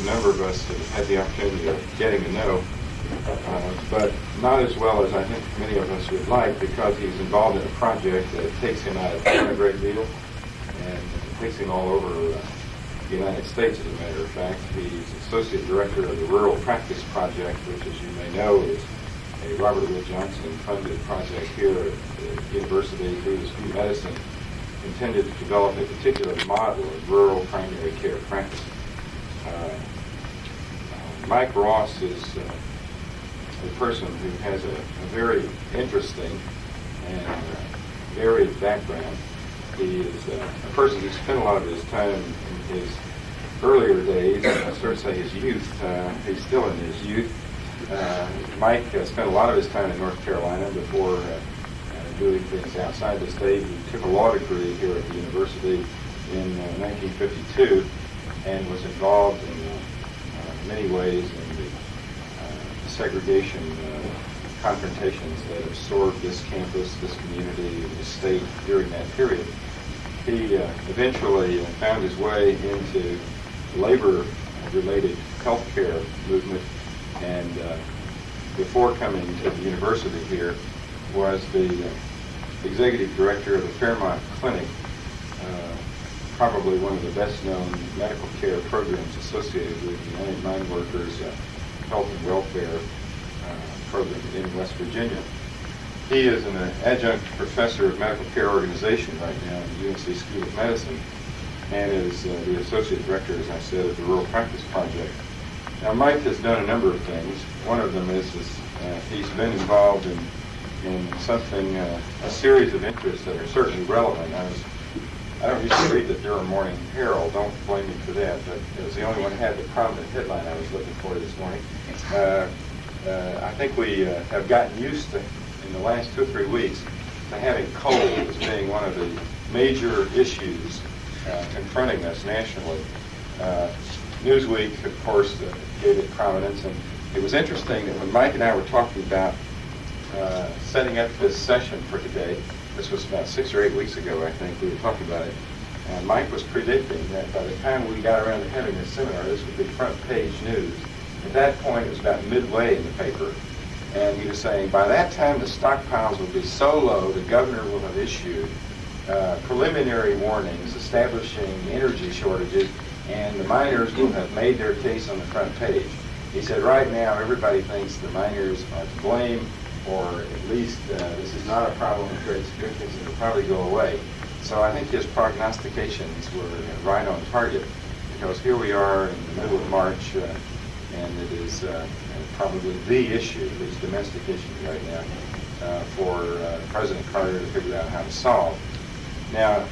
number of us have had the opportunity of getting to know, but not as well as I think many of us would like, because he's involved in a project that takes him out of town a great deal and takes him all over the United States, as a matter of fact. He's Associate Director of the Rural Practice Project, which, as you may know, is a Robert Wood Johnson funded project here at the University through the School of Medicine, intended to develop a particular model of rural primary care practice. Mike Ross is a person who has a very interesting and varied background. He is a person who spent a lot of his time in his earlier days, I sort of say his youth. He's still in his youth. Mike spent a lot of his time in North Carolina before doing things outside the state. He took a law degree here at the university in 1952 and was involved in many ways in the segregation confrontations that absorbed this campus, this community, this state during that period. He eventually found his way into labor-related health care movement, and before coming to the university here was the executive director of the Fairmont Clinic, probably one of the best-known medical care programs associated with the United Mine Workers Health and Welfare program in West Virginia. He is an adjunct professor of medical care organization right now at the UNC School of Medicine, and is the associate director, as I said, of the Rural Practice Project. Now, Mike has done a number of things. One of them is he's been involved in something, a series of interests that are certainly relevant. I don't used to read the Durham Morning Herald, don't blame me for that, but it was the only one that had the prominent headline I was looking for this morning. I think we have gotten used to, in the last 2 or 3 weeks, to having coal as being one of the major issues confronting us nationally. Newsweek, of course, gave it prominence, and it was interesting that when Mike and I were talking about setting up this session for today, this was about 6 or 8 weeks ago, I think, we were talking about it, and Mike was predicting that by the time we got around to having this seminar, this would be front page news. At that point, it was about midway in the paper, and he was saying by that time the stockpiles will be so low, the governor will have issued preliminary warnings establishing energy shortages, and the miners will have made their case on the front page. He said right now everybody thinks the miners are to blame, or at least this is not a problem of great significance and will probably go away. So I think his prognostications were right on target, because here we are in the middle of March, and it is probably the issue, at least domestic issue right now, for President Carter to figure out how to solve. Now,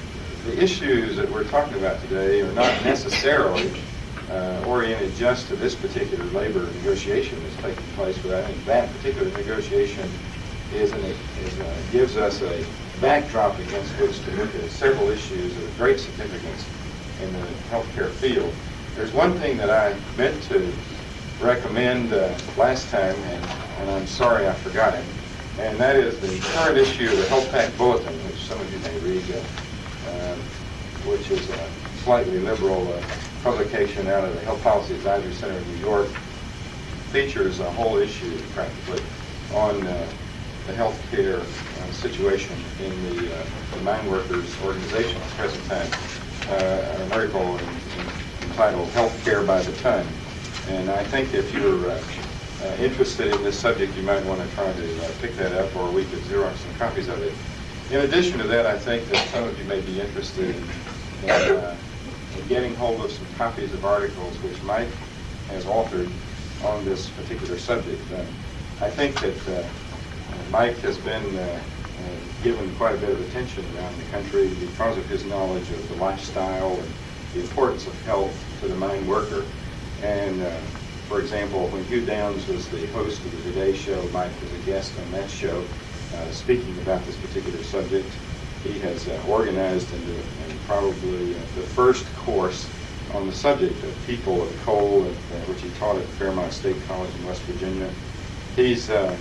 the issues that we're talking about today are not necessarily oriented just to this particular labor negotiation that's taking place, but I think that particular negotiation gives us a backdrop against which to look at several issues of great significance in the healthcare field. There's one thing that I meant to recommend last time, and I'm sorry I forgot it, and that is the current issue of the Health Pack Bulletin, which some of you may read, which is a slightly liberal publication out of the Health Policy Advisory Center in New York. Features a whole issue practically on the health care situation in the mine workers organization at the present time. An article entitled Health Care by the Ton. And I think if you're interested in this subject, you might want to try to pick that up, or we could Xerox some copies of it. In addition to that, I think that some of you may be interested in getting hold of some copies of articles which Mike has authored on this particular subject. I think that Mike has been given quite a bit of attention around the country because of his knowledge of the lifestyle and the importance of health to the mine worker. And for example, when Hugh Downs was the host of the Today Show, Mike was a guest on that show speaking about this particular subject. He has organized and probably the first course on the subject of people of coal, which he taught at Fairmont State College in West Virginia. He's a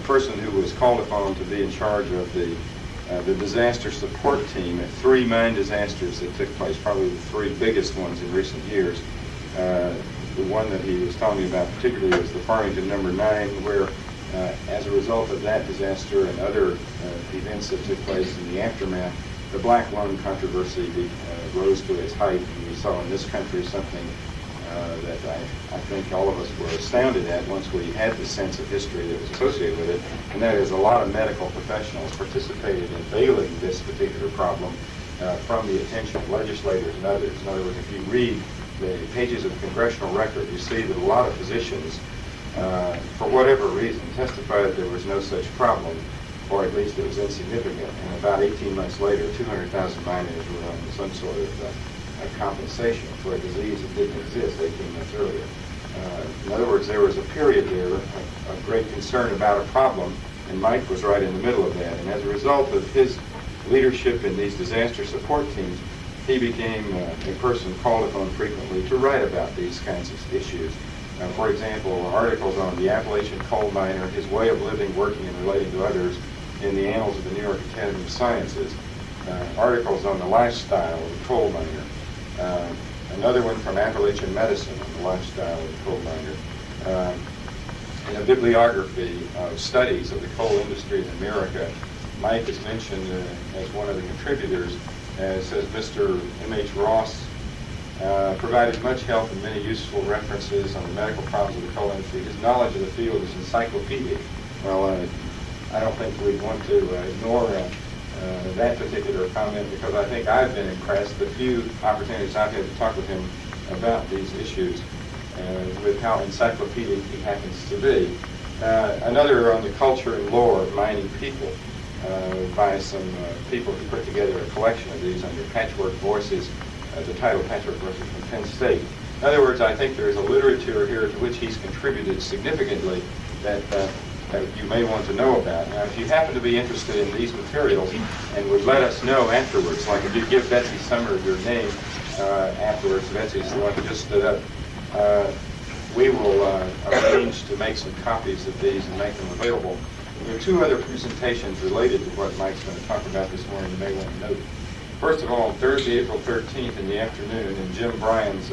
person who was called upon to be in charge of the disaster support team at 3 mine disasters that took place, probably the 3 biggest ones in recent years. one that he was telling me about particularly was the Farmington number 9, where as a result of that disaster and other events that took place in the aftermath, the black lung controversy rose to its height. And we saw in this country something that I think all of us were astounded at once we had the sense of history that was associated with it, and that is a lot of medical professionals participated in veiling this particular problem from the attention of legislators and others. In other words, if you read the pages of the congressional record, you see that a lot of physicians, for whatever reason, testified there was no such problem, or at least it was insignificant. And about 18 months later, 200,000 miners were on some sort of compensation for a disease that didn't exist 18 months earlier. In other words, there was a period there of great concern about a problem, and Mike was right in the middle of that. And as a result of his leadership in these disaster support teams, he became a person called upon frequently to write about these kinds of issues. For example, articles on the Appalachian coal miner, his way of living, working, and relating to others in the Annals of the New York Academy of Sciences, articles on the lifestyle of the coal miner, another one from Appalachian Medicine on the lifestyle of the coal miner, and a bibliography of studies of the coal industry in America. Mike is mentioned as one of the contributors. Says Mr. M.H. Ross provided much help and many useful references on the medical problems of the coal industry. His knowledge of the field is encyclopedic. Well, I don't think we'd want to ignore that particular comment, because I think I've been impressed the few opportunities I've had to talk with him about these issues with how encyclopedic he happens to be. Another on the culture and lore of mining people by some people who put together a collection of these under Patchwork Voices, the title Patchwork Voices from Penn State. In other words, I think there is a literature here to which he's contributed significantly that you may want to know about. Now, if you happen to be interested in these materials and would let us know afterwards, like if you give Betsy Summer your name afterwards, Betsy's the one who just stood up, we will arrange to make some copies of these and make them available. There are two other presentations related to what Mike's going to talk about this morning you may want to note. First of all, Thursday, April 13th in the afternoon in Jim Bryan's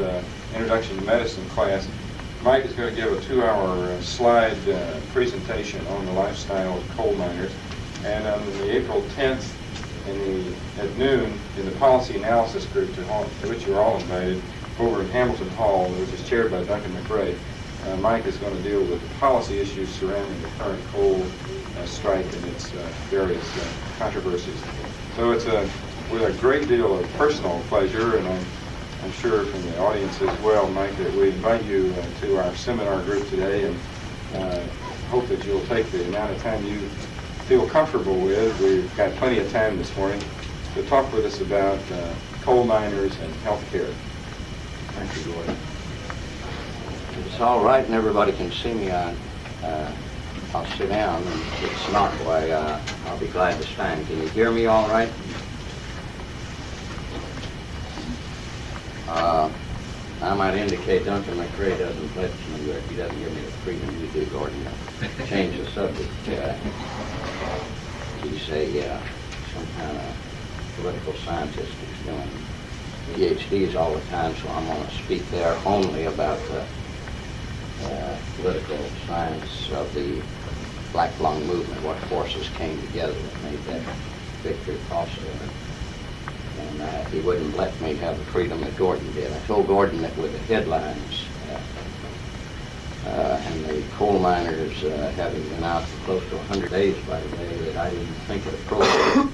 Introduction to Medicine class, Mike is going to give a 2-hour slide presentation on the lifestyle of coal miners. And on the April 10th at noon in the Policy Analysis Group, to which you're all invited, over in Hamilton Hall, which is chaired by Duncan McRae, Mike is going to deal with the policy issues surrounding the current coal strike and its various controversies. So it's with a great deal of personal pleasure, and I'm sure from the audience as well, Mike, that we invite you to our seminar group today, and hope that you'll take the amount of time you feel comfortable with. We've got plenty of time this morning to talk with us about coal miners and health care. Thank you, Gordon. It's all right, and everybody can see me. I'll sit down, and if it's not, why, I'll be glad to stand. Can you hear me all right? I might indicate Duncan McRae doesn't let me, he doesn't give me the freedom you do, Gordon, to change the subject. You say some kind of political scientist is doing PhDs all the time, so I'm going to speak there only about the political science of the Black Lung movement, what forces came together that made that victory possible. And he wouldn't let me have the freedom that Gordon did. I told Gordon that with the headlines and the coal miners having been out for close to 100 days by today, that I didn't think it appropriate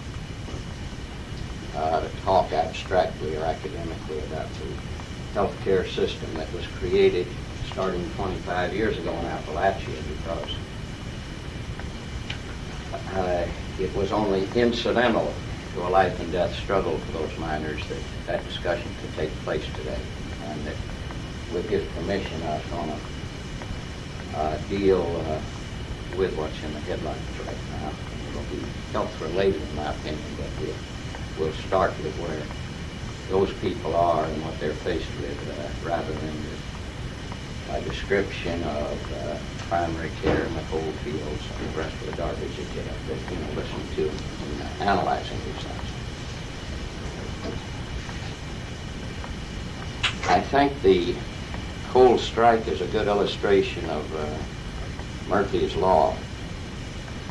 to talk abstractly or academically about the healthcare system that was created starting 25 years ago in Appalachia, because it was only incidental to a life and death struggle for those miners that discussion could take place today. And that with his permission, I was going to deal with what's in the headlines right now. It'll be health-related, in my opinion, but we'll start with where those people are and what they're faced with, rather than a description of primary care in the coal fields and the rest of the garbage that you have to listen to in analyzing these things. I think the coal strike is a good illustration of Murphy's Law.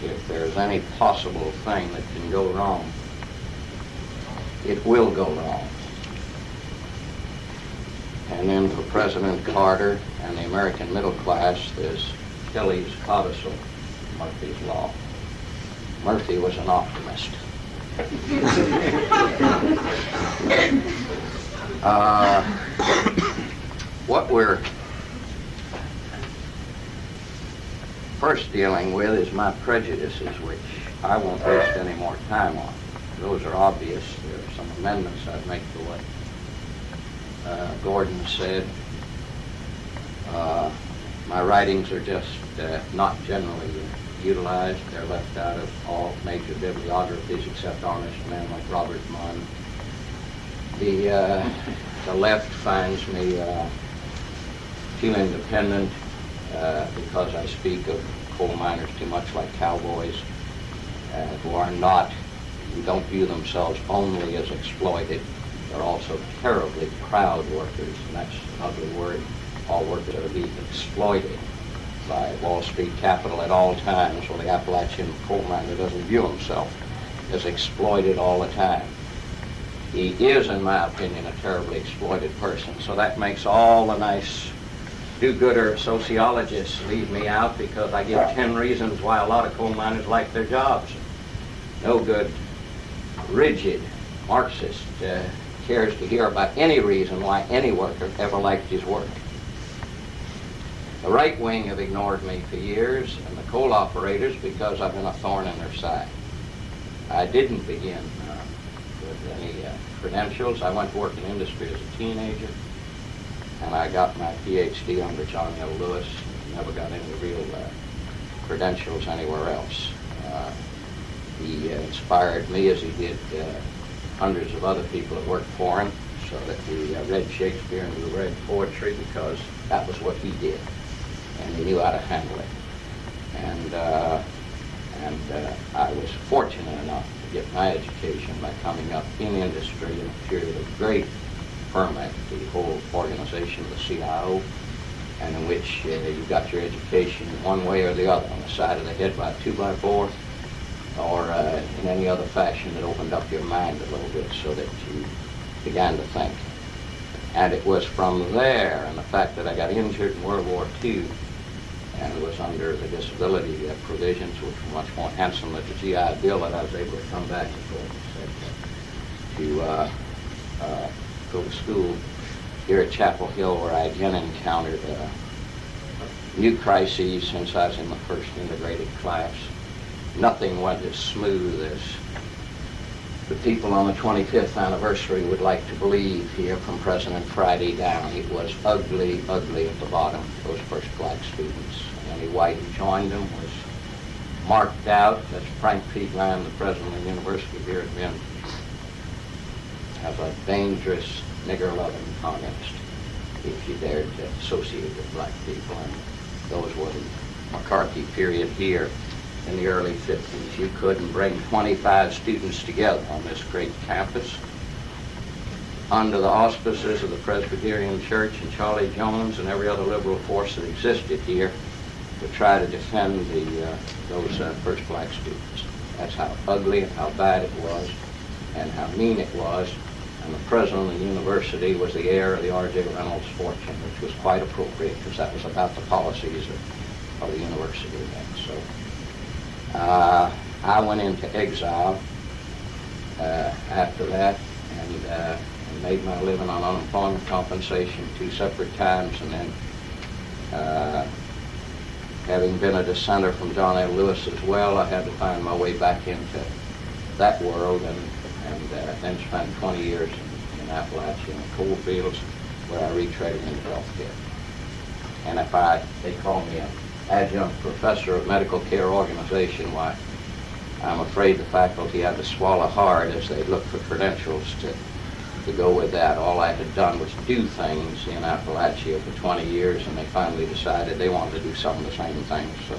If there's any possible thing that can go wrong, it will go wrong. And then for President Carter and the American middle class, there's Kelly's codicil, Murphy's Law. Murphy was an optimist. What we're first dealing with is my prejudices, which I won't waste any more time on. Those are obvious. There are some amendments I'd make to what Gordon said. My writings are just not generally utilized. They're left out of all major bibliographies except honest men like Robert Munn. The left finds me too independent because I speak of coal miners too much like cowboys who don't view themselves only as exploited. They're also terribly proud workers, and that's an ugly word. All workers are being exploited by Wall Street capital at all times, while the Appalachian coal miner doesn't view himself as exploited all the time. He is, in my opinion, a terribly exploited person, so that makes all the nice do-gooder sociologists leave me out, because I give 10 reasons why a lot of coal miners like their jobs. No good, rigid Marxist cares to hear about any reason why any worker ever liked his work. The right wing have ignored me for years, and the coal operators, because I've been a thorn in their side. I didn't begin with any credentials. I went to work in industry as a teenager, and I got my PhD under John L. Lewis. Never got any real credentials anywhere else. He inspired me, as he did hundreds of other people that worked for him, so that we read Shakespeare and we read poetry, because that was what he did, and he knew how to handle it. And I was fortunate enough to get my education by coming up in industry in a period of great ferment, the whole organization of the CIO, and in which you got your education one way or the other, on the side of the head by a 2x4, or in any other fashion that opened up your mind a little bit so that you began to think. And it was from there, and the fact that I got injured in World War II and was under the disability provisions, which were much more handsome than the GI Bill, that I was able to come back to go to school here at Chapel Hill, where I again encountered new crises since I was in the first integrated class. Nothing went as smooth as the people on the 25th anniversary would like to believe here, from President Friday down. It was ugly, ugly at the bottom, those first black students. Any white who joined them was marked out, as Frank P. Graham, the president of the university here, had been, as a dangerous, nigger-loving communist, if you dared to associate with black people. And those were the McCarthy period here in the early 50s. You couldn't bring 25 students together on this great campus under the auspices of the Presbyterian Church and Charlie Jones and every other liberal force that existed here to try to defend those first black students. That's how ugly and how bad it was and how mean it was. And the president of the university was the heir of the R.J. Reynolds fortune, which was quite appropriate, because that was about the policies of the university then. So I went into exile after that, and made my living on unemployment compensation 2 separate times, and then having been a dissenter from John L. Lewis as well, I had to find my way back into that world, and then spent 20 years in Appalachia in the coal fields, where I retreaded into healthcare. And they call me an adjunct professor of medical care organization, why, I'm afraid the faculty had to swallow hard as they looked for credentials to go with that. All I had done was do things in Appalachia for 20 years, and they finally decided they wanted to do some of the same things. So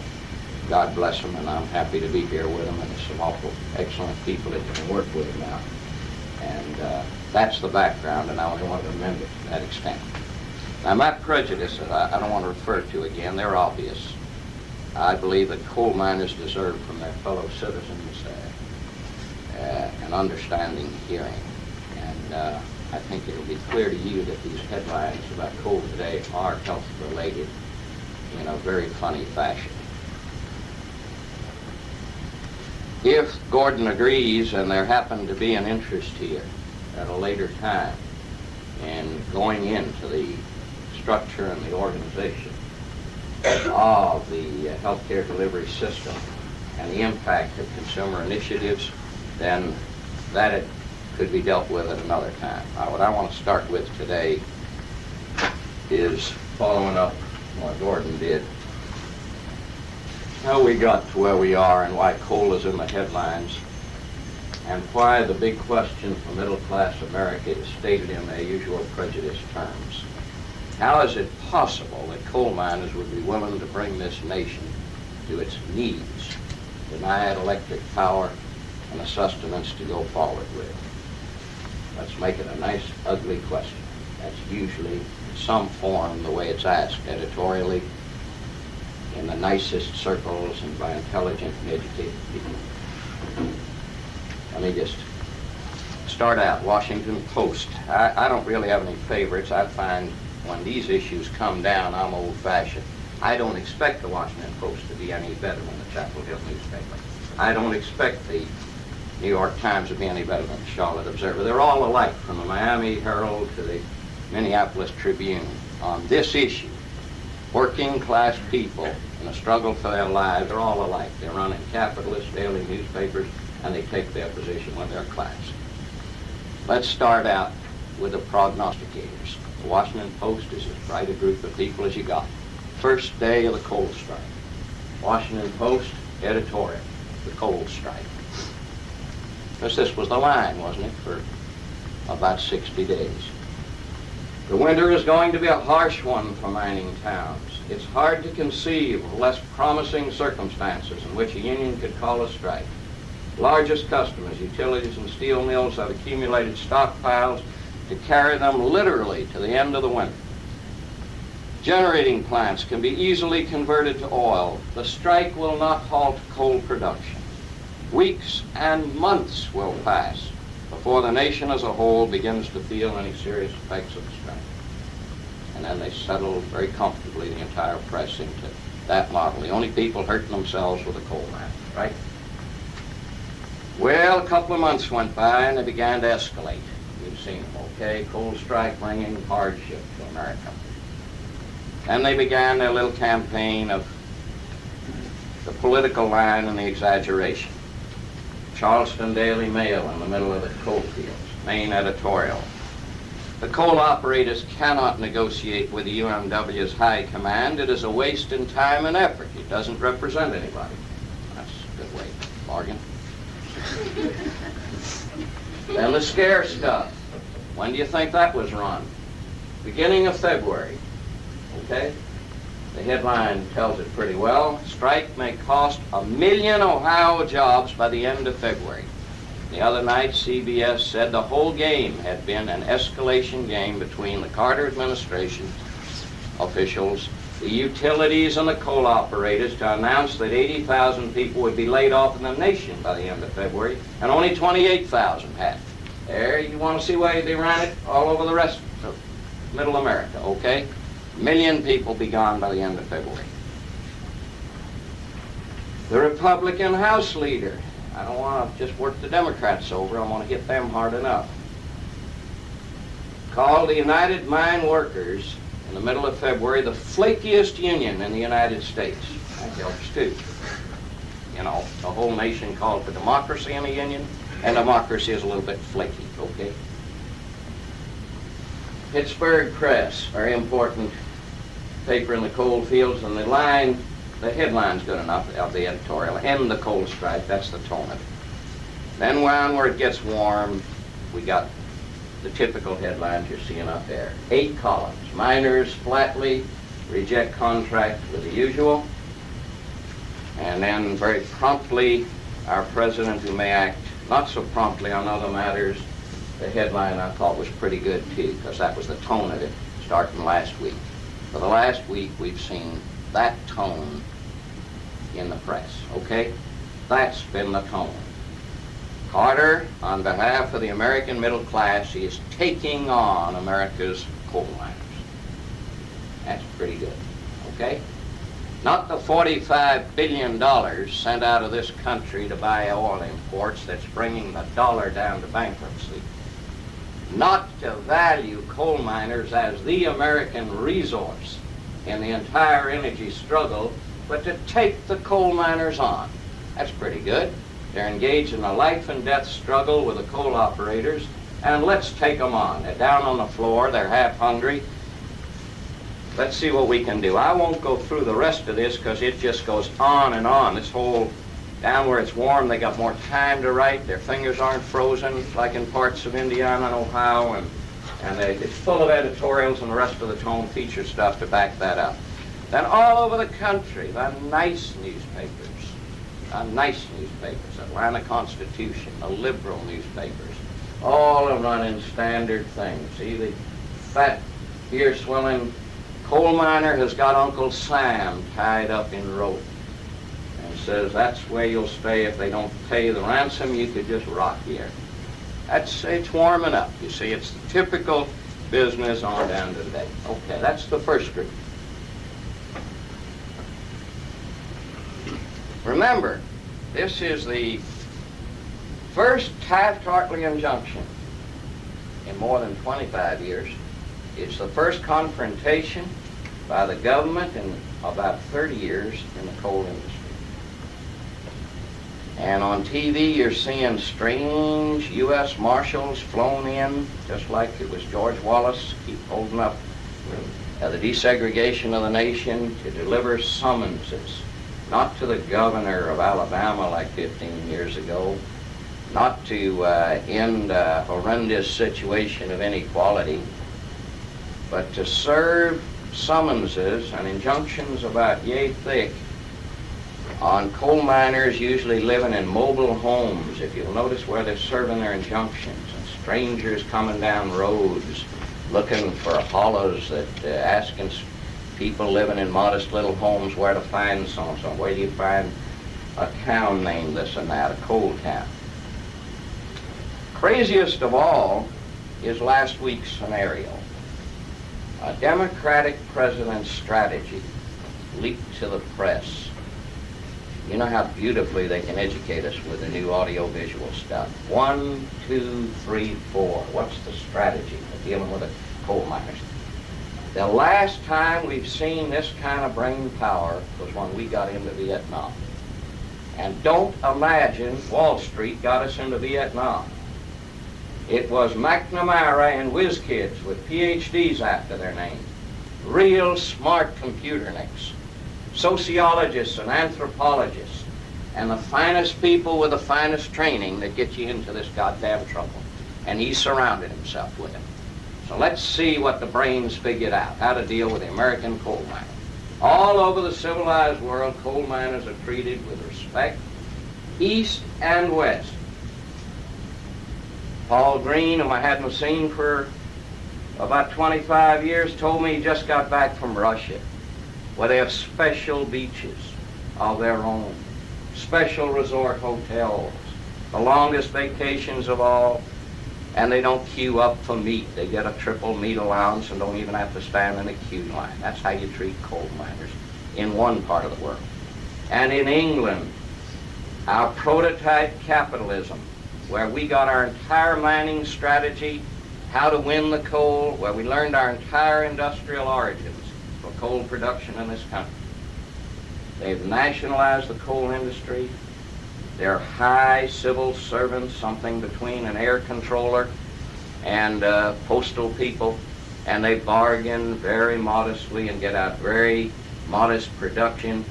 God bless them, and I'm happy to be here with them, and there's some awful excellent people that you can work with now. And that's the background, and I only want to amend it to that extent. Now, my prejudices, I don't want to refer to again, they're obvious. I believe that coal miners deserve from their fellow citizens an understanding hearing. And I think it'll be clear to you that these headlines about coal today are health-related in a very funny fashion. If Gordon agrees, and there happened to be an interest here at a later time in going into the structure and the organization of the healthcare delivery system and the impact of consumer initiatives, then that could be dealt with at another time. What I want to start with today is following up what Gordon did, how we got to where we are and why coal is in the headlines, and why the big question for middle-class America is stated in their usual prejudiced terms. How is it possible that coal miners would be willing to bring this nation to its knees, denied electric power and a sustenance to go forward with? Let's make it a nice, ugly question. That's usually in some form the way it's asked editorially in the nicest circles and by intelligent and educated people. Let me just start out. Washington Post. I don't really have any favorites. I find when these issues come down, I'm old-fashioned. I don't expect the Washington Post to be any better than the Chapel Hill newspaper. I don't expect the New York Times to be any better than the Charlotte Observer. They're all alike, from the Miami Herald to the Minneapolis Tribune, on this issue. Working-class people in a struggle for their lives are all alike. They run in capitalist daily newspapers, and they take their position with their class. Let's start out with the prognosticators. The Washington Post is as bright a group of people as you got. First day of the coal strike. Washington Post editorial, the coal strike. Because this was the line, wasn't it, for about 60 days. The winter is going to be a harsh one for mining towns. It's hard to conceive of less promising circumstances in which a union could call a strike. Largest customers, utilities and steel mills, have accumulated stockpiles to carry them literally to the end of the winter. Generating plants can be easily converted to oil. The strike will not halt coal production. Weeks and months will pass before the nation as a whole begins to feel any serious effects of the strike. And then they settled very comfortably, the entire press, into that model. The only people hurting themselves were the coal miners, right? Well, a couple of months went by and they began to escalate. You've seen them, okay? Coal strike bringing hardship to America. And they began their little campaign of the political line and the exaggeration. Charleston Daily Mail in the middle of the coal fields, main editorial. The coal operators cannot negotiate with the UMW's high command. It is a waste in time and effort. It doesn't represent anybody. That's a good way to bargain. Then the scare stuff. When do you think that was run? Beginning of February. Okay? The headline tells it pretty well. Strike may cost 1 million Ohio jobs by the end of February. The other night, CBS said the whole game had been an escalation game between the Carter administration officials, the utilities, and the coal operators to announce that 80,000 people would be laid off in the nation by the end of February, and only 28,000 had. There, you want to see why they ran it all over the rest of middle America, okay? 1 million people be gone by the end of February. The Republican House leader, I don't want to just work the Democrats over, I want to hit them hard enough, called the United Mine Workers in the middle of February the flakiest union in the United States. That helps too. You know, the whole nation called for democracy in a union, and democracy is a little bit flaky, okay? Pittsburgh Press, very important paper in the coal fields, and the headline's good enough of the editorial. End the coal strike, that's the tone of it. Then when where it gets warm, we got the typical headlines you're seeing up there. 8 columns. Miners flatly reject contract with the usual. And then very promptly, our president, who may act not so promptly on other matters, the headline I thought was pretty good too, because that was the tone of it. starting last week. For the last week, we've seen that tone in the press, okay? That's been the tone. Carter, on behalf of the American middle class, is taking on America's coal miners. That's pretty good, okay? Not the $45 billion sent out of this country to buy oil imports that's bringing the dollar down to bankruptcy. Not to value coal miners as the American resource in the entire energy struggle, but to take the coal miners on. That's pretty good. They're engaged in a life and death struggle with the coal operators, and let's take them on. They're down on the floor, they're half hungry. Let's see what we can do. I won't go through the rest of this because it just goes on and on. This whole, down where it's warm, they got more time to write. Their fingers aren't frozen like in parts of Indiana and Ohio, and it's full of editorials and the rest of the tone feature stuff to back that up. Then all over the country, the nice newspapers, Atlanta Constitution, the liberal newspapers, all are running standard things. See, the fat, beer-swilling coal miner has got Uncle Sam tied up in rope and says that's where you'll stay if they don't pay the ransom. You could just rot here. It's warming up. You see, it's the typical business on down to today. Okay, that's the first group. Remember, this is the first Taft-Hartley injunction in more than 25 years. It's the first confrontation by the government in about 30 years in the coal industry. And on TV, you're seeing strange U.S. Marshals flown in, just like it was George Wallace, keep holding up the desegregation of the nation to deliver summonses, not to the governor of Alabama like 15 years ago, not to end a horrendous situation of inequality, but to serve summonses and injunctions about yea thick on coal miners usually living in mobile homes, if you'll notice where they're serving their injunctions, and strangers coming down roads looking for hollows, that asking people living in modest little homes where to find so-and-so. Where do you find a town named this and that, a coal town? Craziest of all is last week's scenario. A Democratic president's strategy leaked to the press. You know how beautifully they can educate us with the new audio-visual stuff. 1, 2, 3, 4. What's the strategy for dealing with the coal miners? The last time we've seen this kind of brain power was when we got into Vietnam. And don't imagine Wall Street got us into Vietnam. It was McNamara and whiz kids with PhDs after their name. Real smart computer nicks. Sociologists and anthropologists. And the finest people with the finest training that get you into this goddamn trouble. And he surrounded himself with them. So let's see what the brains figured out, how to deal with the American coal miner. All over the civilized world, coal miners are treated with respect, east and west. Paul Green, whom I hadn't seen for about 25 years, told me he just got back from Russia, where they have special beaches of their own, special resort hotels, the longest vacations of all, and they don't queue up for meat. They get a triple meat allowance and don't even have to stand in a queue line. That's how you treat coal miners in one part of the world. And in England, our prototype capitalism, where we got our entire mining strategy, how to win the coal, where we learned our entire industrial origins for coal production in this country. They've nationalized the coal industry. They're high civil servants, something between an air controller and postal people, and they bargain very modestly and get out very modest production,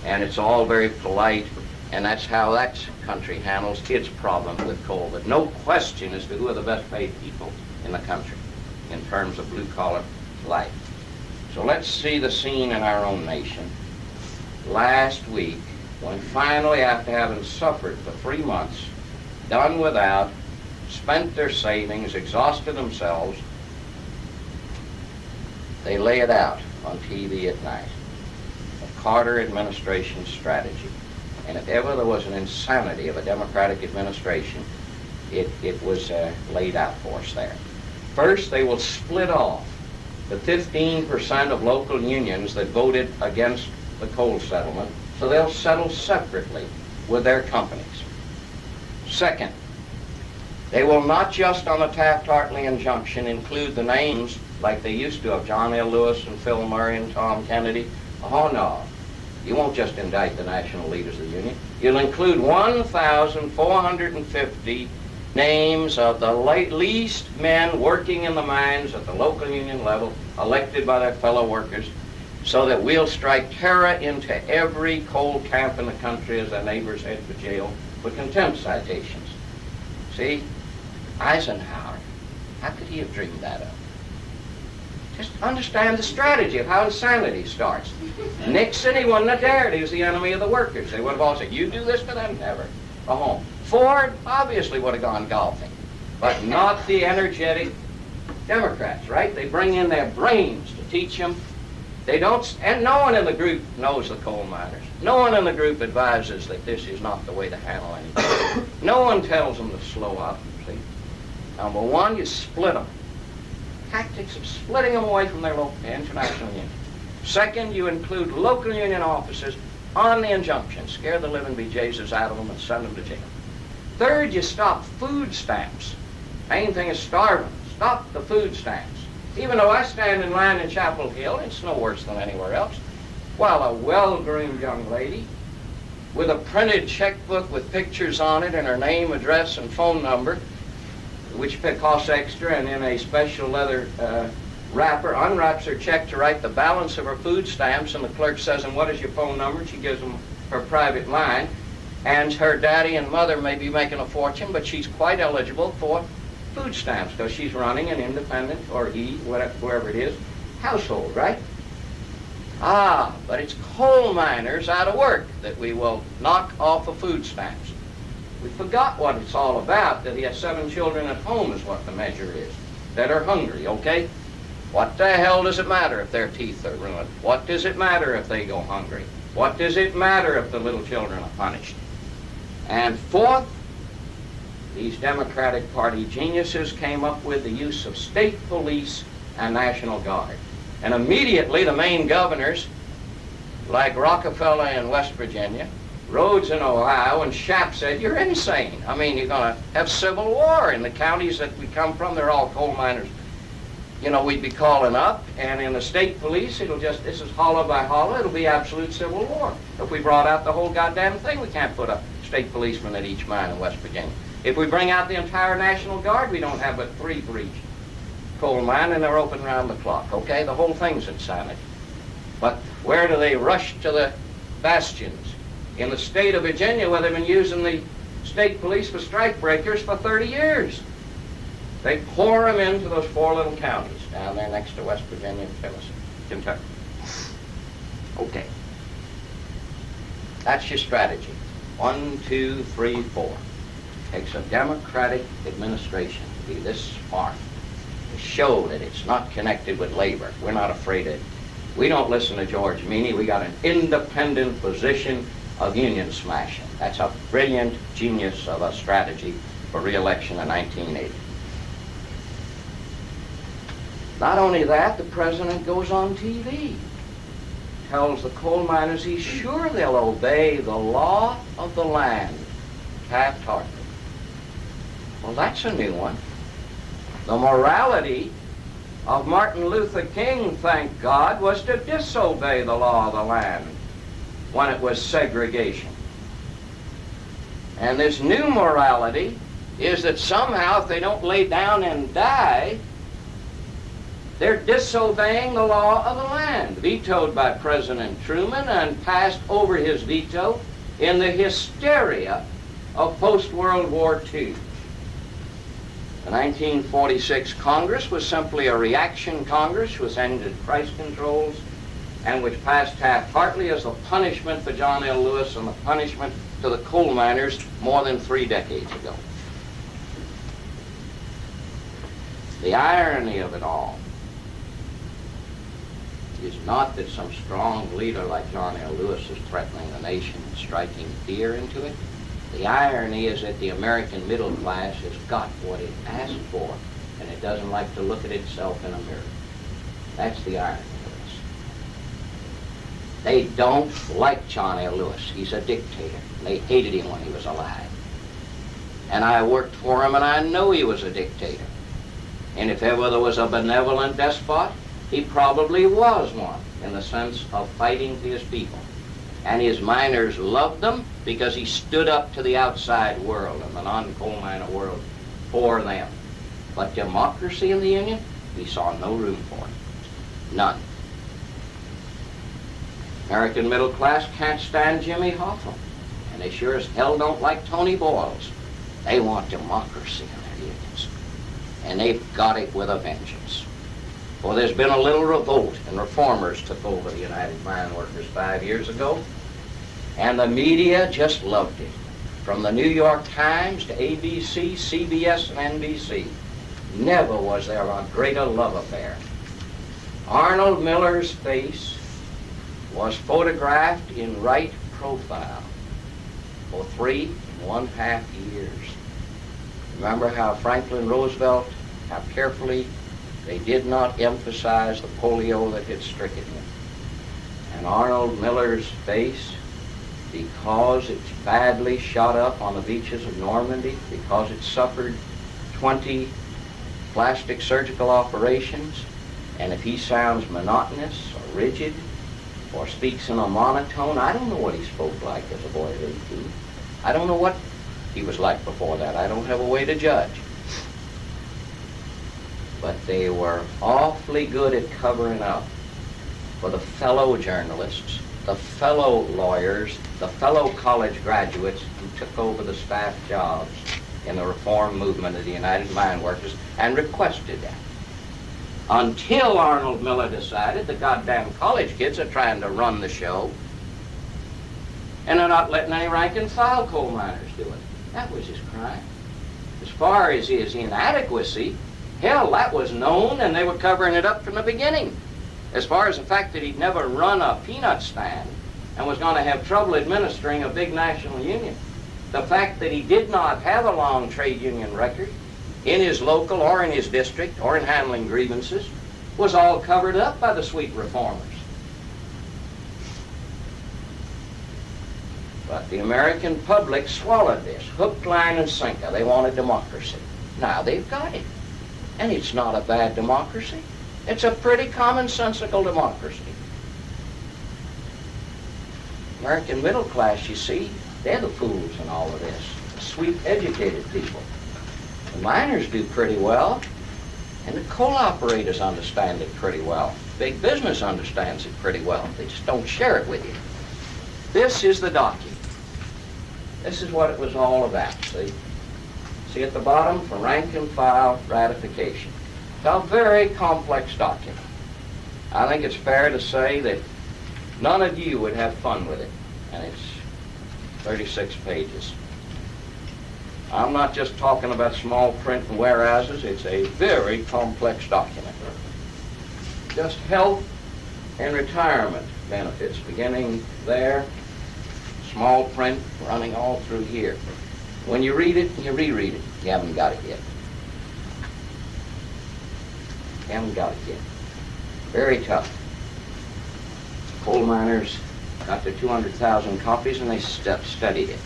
and it's all very polite. And that's how that country handles its problem with coal. But no question as to who are the best paid people in the country in terms of blue-collar life. So let's see the scene in our own nation. Last week, when finally, after having suffered for 3 months, done without, spent their savings, exhausted themselves, They lay it out on TV at night. The Carter administration strategy. And if ever there was an insanity of a Democratic administration, it was laid out for us there. First, they will split off the 15% of local unions that voted against the coal settlement, so they'll settle separately with their companies. Second, they will not just on the Taft-Hartley injunction include the names like they used to of John L. Lewis and Phil Murray and Tom Kennedy. Oh no, you won't just indict the national leaders of the union. You'll include 1,450 names of the least men working in the mines at the local union level, elected by their fellow workers, so that we'll strike terror into every coal camp in the country as their neighbors head for jail for contempt citations. See, Eisenhower, how could he have dreamed that up? Just understand the strategy of how insanity starts. Nixon, he wouldn't have dared. He was the enemy of the workers. They would have all said, you do this to them? Never. Go home. Ford obviously would have gone golfing, but not the energetic Democrats, right? They bring in their brains to teach them. They don't, and no one in the group knows the coal miners. No one in the group advises that this is not the way to handle anything. No one tells them to slow up, see? Number one, you split them. Tactics of splitting them away from their local international union. Second, you include local union officers on the injunction. Scare the living bejesus out of them and send them to jail. Third, you stop food stamps. Main thing is starving. Stop the food stamps. Even though I stand in line in Chapel Hill, it's no worse than anywhere else, while a well-groomed young lady with a printed checkbook with pictures on it and her name, address, and phone number, which costs extra, and in a special leather wrapper, unwraps her check to write the balance of her food stamps, and the clerk says, and what is your phone number? She gives them her private line, and her daddy and mother may be making a fortune, but she's quite eligible for food stamps because she's running an independent, or wherever it is, household, right? Ah, but it's coal miners out of work that we will knock off of food stamps. We forgot what it's all about, that he has 7 children at home is what the measure is, that are hungry, okay? What the hell does it matter if their teeth are ruined? What does it matter if they go hungry? What does it matter if the little children are punished? And fourth, these Democratic Party geniuses came up with the use of state police and National Guard. And immediately the Maine governors, like Rockefeller in West Virginia, Rhodes in Ohio, and Shapp said, you're insane. I mean, you're going to have civil war in the counties that we come from. They're all coal miners. You know, we'd be calling up, and in the state police, it'll just, this is hollow by hollow, it'll be absolute civil war. If we brought out the whole goddamn thing, we can't put a state policeman at each mine in West Virginia. If we bring out the entire National Guard, we don't have but 3 for each coal mine, and they're open round the clock, okay? The whole thing's insanity. But where do they rush to the bastions? In the state of Virginia, where they've been using the state police for strike breakers for 30 years. They pour them into those 4 little counties down there next to West Virginia and Kentucky. Okay. That's your strategy. 1, 2, 3, 4. Takes a Democratic administration to be this smart, to show that it's not connected with labor. We're not afraid of it. We don't listen to George Meany. We got an independent position of union smashing. That's a brilliant genius of a strategy for re-election in 1980. Not only that, the president goes on TV, tells the coal miners he's sure they'll obey the law of the land. Taft-Hartley. Well, that's a new one. The morality of Martin Luther King, thank God, was to disobey the law of the land when it was segregation. And this new morality is that somehow if they don't lay down and die, they're disobeying the law of the land, vetoed by President Truman and passed over his veto in the hysteria of post-World War II. The 1946 Congress was simply a reaction Congress which ended price controls and which passed Taft-Hartley as the punishment for John L. Lewis and the punishment to the coal miners more than 3 decades ago. The irony of it all is not that some strong leader like John L. Lewis is threatening the nation and striking fear into it. The irony is that the American middle class has got what it asked for, and it doesn't like to look at itself in a mirror. That's the irony of this. They don't like John L. Lewis. He's a dictator. They hated him when he was alive. And I worked for him, and I know he was a dictator. And if ever there was a benevolent despot, he probably was one, in the sense of fighting for his people. And his miners loved them because he stood up to the outside world and the non-coal miner world for them. But democracy in the Union, he saw no room for it. None. American middle class can't stand Jimmy Hoffa, and they sure as hell don't like Tony Boyles. They want democracy in their unions, and they've got it with a vengeance. Well, there's been a little revolt, and reformers took over the United Mine Workers 5 years ago, and the media just loved it. From the New York Times to ABC, CBS, and NBC, never was there a greater love affair. Arnold Miller's face was photographed in right profile for 3.5 years. Remember how Franklin Roosevelt, how carefully they did not emphasize the polio that had stricken him. And Arnold Miller's face, because it's badly shot up on the beaches of Normandy, because it suffered 20 plastic surgical operations, and if he sounds monotonous or rigid or speaks in a monotone, I don't know what he spoke like as a boy at 18. I don't know what he was like before that. I don't have a way to judge. But they were awfully good at covering up for the fellow journalists, the fellow lawyers, the fellow college graduates who took over the staff jobs in the reform movement of the United Mine Workers and requested that. Until Arnold Miller decided the goddamn college kids are trying to run the show, and they're not letting any rank and file coal miners do it. That was his crime. As far as his inadequacy, hell, that was known, and they were covering it up from the beginning. As far as the fact that he'd never run a peanut stand and was going to have trouble administering a big national union, the fact that he did not have a long trade union record in his local or in his district or in handling grievances was all covered up by the sweet reformers. But the American public swallowed this, hook, line, and sinker. They wanted democracy. Now they've got it. And it's not a bad democracy. It's a pretty commonsensical democracy. American middle class, you see, they're the fools in all of this. The sweet, educated people. The miners do pretty well, and the coal operators understand it pretty well. Big business understands it pretty well. They just don't share it with you. This is the document. This is what it was all about, see? See at the bottom, for rank and file ratification. It's a very complex document. I think it's fair to say that none of you would have fun with it, and it's 36 pages. I'm not just talking about small print and whereases. It's a very complex document. Just health and retirement benefits, beginning there, small print, running all through here. When you read it, you reread it. You haven't got it yet. You haven't got it yet. Very tough. Coal miners got their 200,000 copies and they studied it.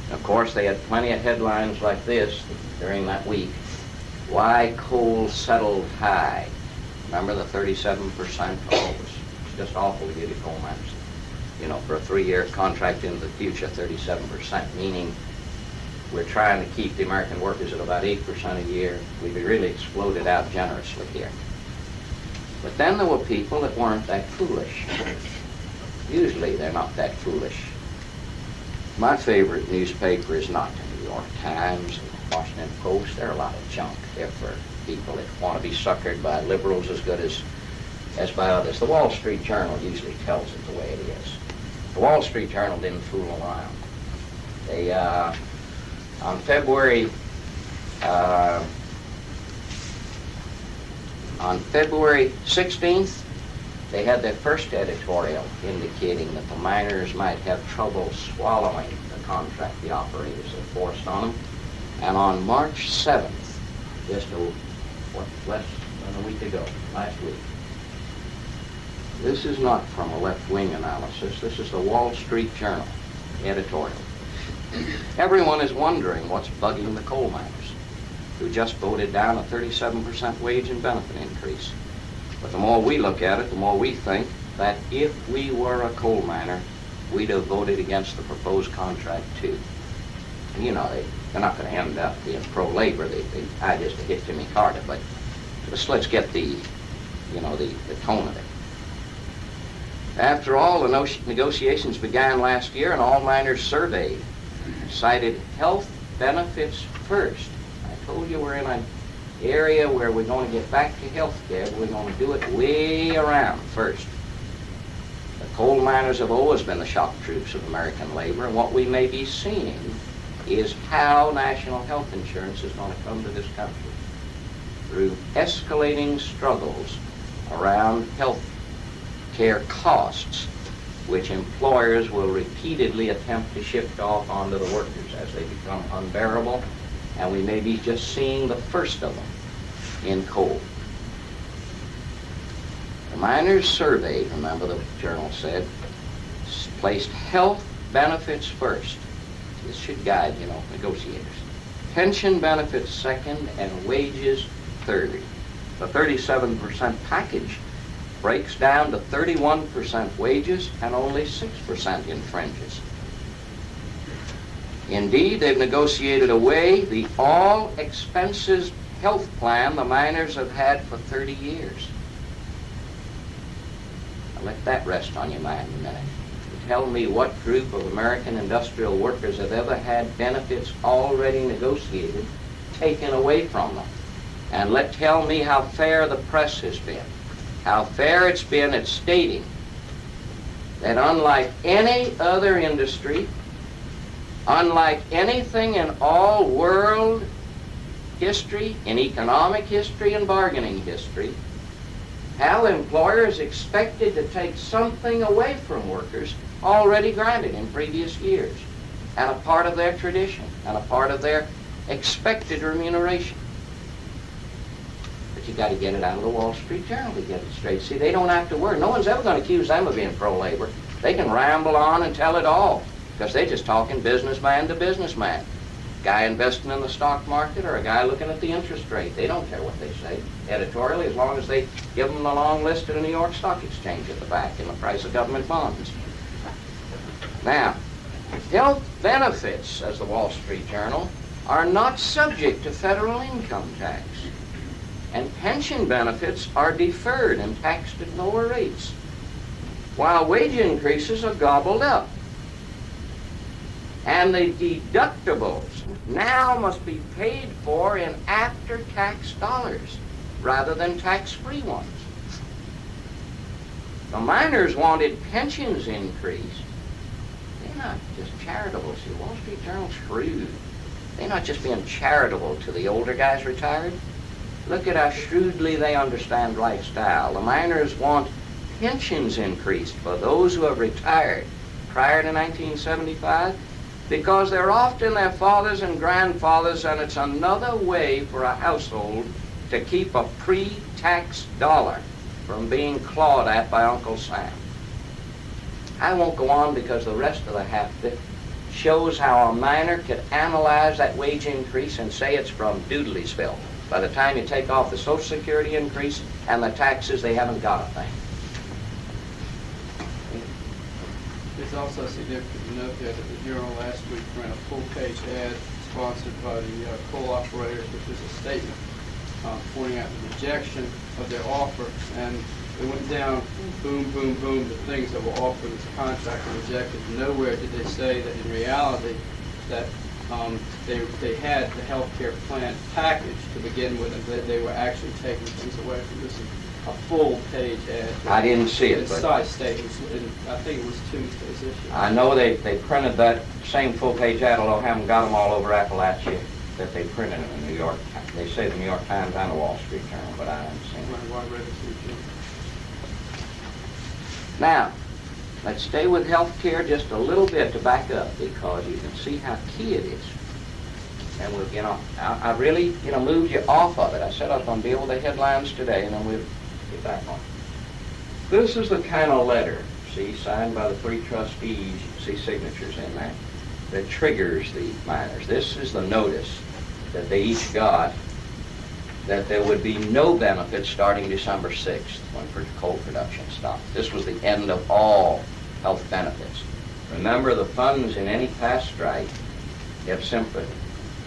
And of course, they had plenty of headlines like this during that week. Why coal settled high. Remember the 37%? Oh, it's just awful to give you coal miners. You know, for a 3-year contract into the future, 37%, meaning we're trying to keep the American workers at about 8% a year. We've really exploded out generously here. But then there were people that weren't that foolish. Usually they're not that foolish. My favorite newspaper is not the New York Times and the Washington Post. They're a lot of junk. They're for people that want to be suckered by liberals as good as by others. The Wall Street Journal usually tells it the way it is. The Wall Street Journal didn't fool around. They, on February 16th, They had their first editorial indicating that the miners might have trouble swallowing the contract the operators had forced on them. And on March 7th, just less than a week ago, last week, this is not from a left-wing analysis, this is the Wall Street Journal editorial. Everyone is wondering what's bugging the coal miners, who just voted down a 37% wage and benefit increase. But the more we look at it, the more we think that if we were a coal miner, we'd have voted against the proposed contract too. You know, they're not going to end up being pro-labor. They just hit Jimmy Carter. But let's get the tone of it. After all, the negotiations began last year, and all miners surveyed cited health benefits first. I told you we're in an area where we're going to get back to health care. We're going to do it way around first. The coal miners have always been the shock troops of American labor, and what we may be seeing is how national health insurance is going to come to this country through escalating struggles around health care costs, which employers will repeatedly attempt to shift off onto the workers as they become unbearable, and we may be just seeing the first of them in coal. The miners surveyed, remember the journal said, placed health benefits first. This should guide, negotiators. Pension benefits second and wages third. The 37% package breaks down to 31% wages and only 6% in fringes. Indeed, they've negotiated away the all-expenses health plan the miners have had for 30 years. Now let that rest on your mind a minute. Tell me what group of American industrial workers have ever had benefits already negotiated taken away from them. And tell me how fair the press has been. How fair it's been at stating that unlike any other industry, unlike anything in all world history, in economic history and bargaining history, how employers expected to take something away from workers already granted in previous years, and a part of their tradition, and a part of their expected remuneration. But you got to get it out of the Wall Street Journal to get it straight. See, they don't have to worry. No one's ever going to accuse them of being pro-labor. They can ramble on and tell it all, because they're just talking businessman to businessman. Guy investing in the stock market or a guy looking at the interest rate. They don't care what they say editorially, as long as they give them the long list of the New York Stock Exchange at the back and the price of government bonds. Now, health benefits, says the Wall Street Journal, are not subject to federal income tax. And pension benefits are deferred and taxed at lower rates, while wage increases are gobbled up. And the deductibles now must be paid for in after-tax dollars rather than tax-free ones. The miners wanted pensions increased. They're not just charitable. See, Wall Street Journal's shrewd. They're not just being charitable to the older guys retired. Look at how shrewdly they understand lifestyle. The miners want pensions increased for those who have retired prior to 1975 because they're often their fathers and grandfathers, and it's another way for a household to keep a pre-tax dollar from being clawed at by Uncle Sam. I won't go on because the rest of the half bit shows how a miner could analyze that wage increase and say it's from Doodley'sville. By the time you take off the Social Security increase and the taxes, they haven't got a thing. It's also significant to note that the Journal last week ran a full-page ad sponsored by the coal operators, which is a statement pointing out the rejection of their offer. And it went down, boom, boom, boom, the things that were offered as a contract were rejected. Nowhere did they say that in reality that they had the health care plan package to begin with, and that they were actually taking things away from this. A full-page ad. I didn't see it, but side statements, and I think it was Tuesday's issue. I know they printed that same full-page ad, although I haven't got them all over Appalachia, that they printed in the New York. They say the New York Times and the Wall Street Journal, but I haven't seen it. Well, I read it too. Now, let's stay with health care just a little bit to back up, because you can see how key it is. And we'll, I really, moved you off of it. I said I was going to deal with the headlines today, and then we'll get back on. This is the kind of letter, see, signed by the 3 trustees, you can see signatures in there, that triggers the miners. This is the notice that they each got that there would be no benefits starting December 6th when coal production stopped. This was the end of all health benefits. Remember, the funds in any past strike have simply,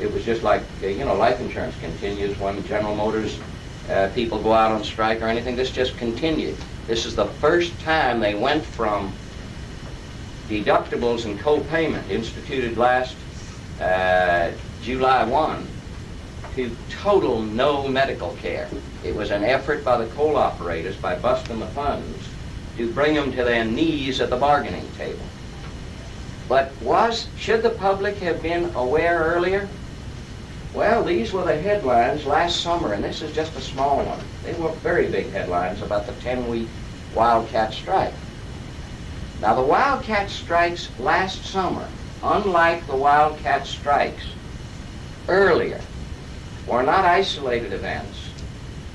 it was just like, life insurance continues when General Motors people go out on strike or anything. This just continued. This is the first time they went from deductibles and co-payment instituted last July 1 to total no medical care. It was an effort by the coal operators, by busting the funds, to bring them to their knees at the bargaining table. But should the public have been aware earlier? Well, these were the headlines last summer, and this is just a small one. They were very big headlines about the 10-week Wildcat Strike. Now, the Wildcat Strikes last summer, unlike the Wildcat Strikes earlier, were not isolated events.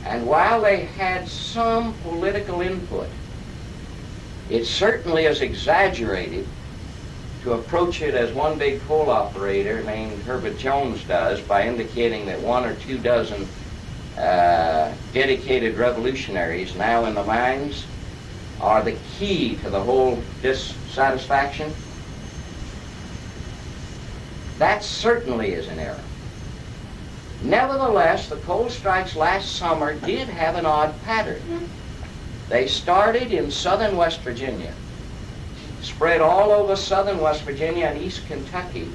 And while they had some political input, it certainly is exaggerated to approach it as one big coal operator named Herbert Jones does, by indicating that 1 or 2 dozen dedicated revolutionaries now in the mines are the key to the whole dissatisfaction. That certainly is an error. Nevertheless, the coal strikes last summer did have an odd pattern. They started in southern West Virginia, spread all over southern West Virginia and East Kentucky,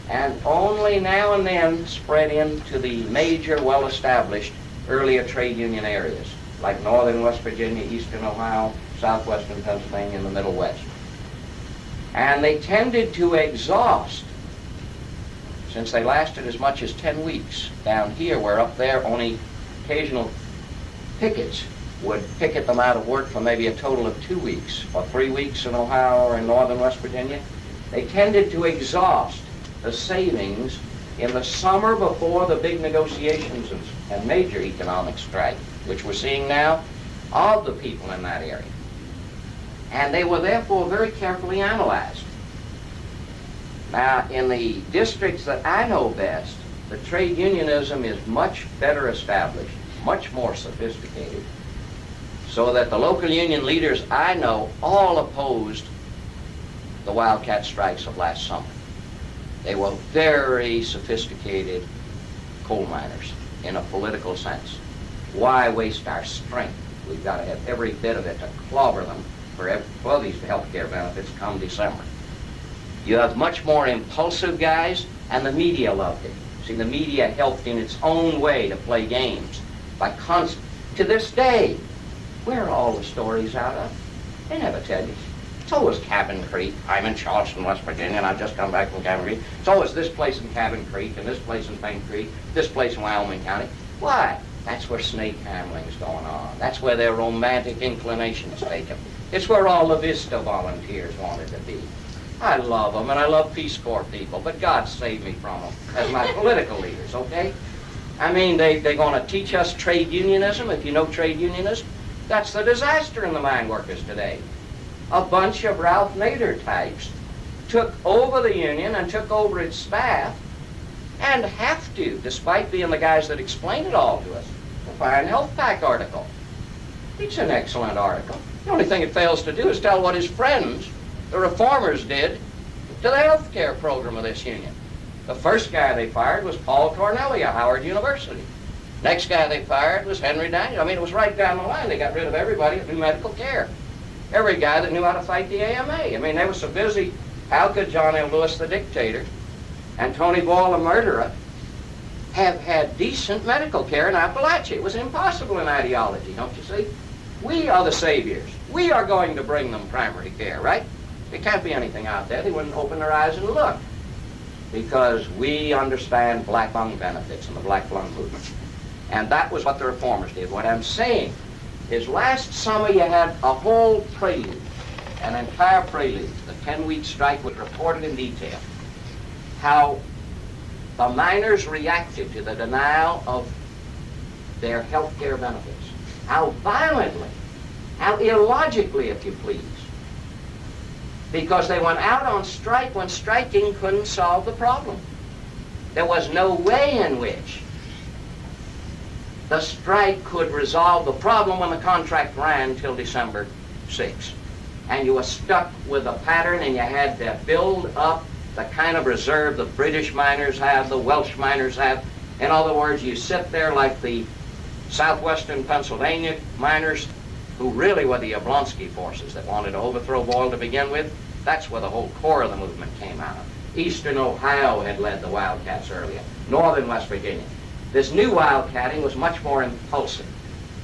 and only now and then spread into the major, well-established earlier trade union areas, like northern West Virginia, eastern Ohio, southwestern Pennsylvania, and the Middle West. And they tended to exhaust, since they lasted as much as 10 weeks down here, where up there only occasional pickets would picket them out of work for maybe a total of 2 weeks, or 3 weeks in Ohio or in northern West Virginia. They tended to exhaust the savings in the summer before the big negotiations and major economic strike, which we're seeing now, of the people in that area. And they were therefore very carefully analyzed. Now, in the districts that I know best, the trade unionism is much better established, much more sophisticated, so that the local union leaders I know all opposed the Wildcat Strikes of last summer. They were very sophisticated coal miners in a political sense. Why waste our strength? We've got to have every bit of it to clobber them for these health care benefits come December. You have much more impulsive guys, and the media loved it. See, the media helped in its own way to play games. To this day, where are all the stories out of? They never tell you. It's always Cabin Creek. I'm in Charleston, West Virginia, and I've just come back from Cabin Creek. It's always this place in Cabin Creek, and this place in Paint Creek, this place in Wyoming County. Why? That's where snake handling's going on. That's where their romantic inclinations take them. It's where all the Vista volunteers wanted to be. I love them, and I love Peace Corps people, but God save me from them as my political leaders, okay? I mean, they're going to teach us trade unionism. If you know trade unionism, that's the disaster in the mine workers today. A bunch of Ralph Nader types took over the union and took over its staff, and have to, despite being the guys that explain it all to us, the Fine Health Pack article. It's an excellent article. The only thing it fails to do is tell what his friends, the reformers, did to the health care program of this union. The first guy they fired was Paul Cornelli of Howard University. Next guy they fired was Henry Daniel. I mean, it was right down the line. They got rid of everybody that knew medical care. Every guy that knew how to fight the AMA. I mean, they were so busy. How could John L. Lewis, the dictator, and Tony Ball, the murderer, have had decent medical care in Appalachia? It was impossible in ideology, don't you see? We are the saviors. We are going to bring them primary care, right? There can't be anything out there. They wouldn't open their eyes and look, because we understand black lung benefits and the black lung movement. And that was what the reformers did. What I'm saying is last summer you had a whole prelude, an entire prelude. The 10-week strike was reported in detail. How the miners reacted to the denial of their health care benefits. How violently, how illogically, if you please. Because they went out on strike when striking couldn't solve the problem. There was no way in which the strike could resolve the problem when the contract ran till December 6. And you were stuck with a pattern, and you had to build up the kind of reserve the British miners have, the Welsh miners have. In other words, you sit there like the southwestern Pennsylvania miners, who really were the Yablonsky forces that wanted to overthrow Boyle to begin with. That's where the whole core of the movement came out of. Eastern Ohio had led the Wildcats earlier, northern West Virginia. This new wildcatting was much more impulsive.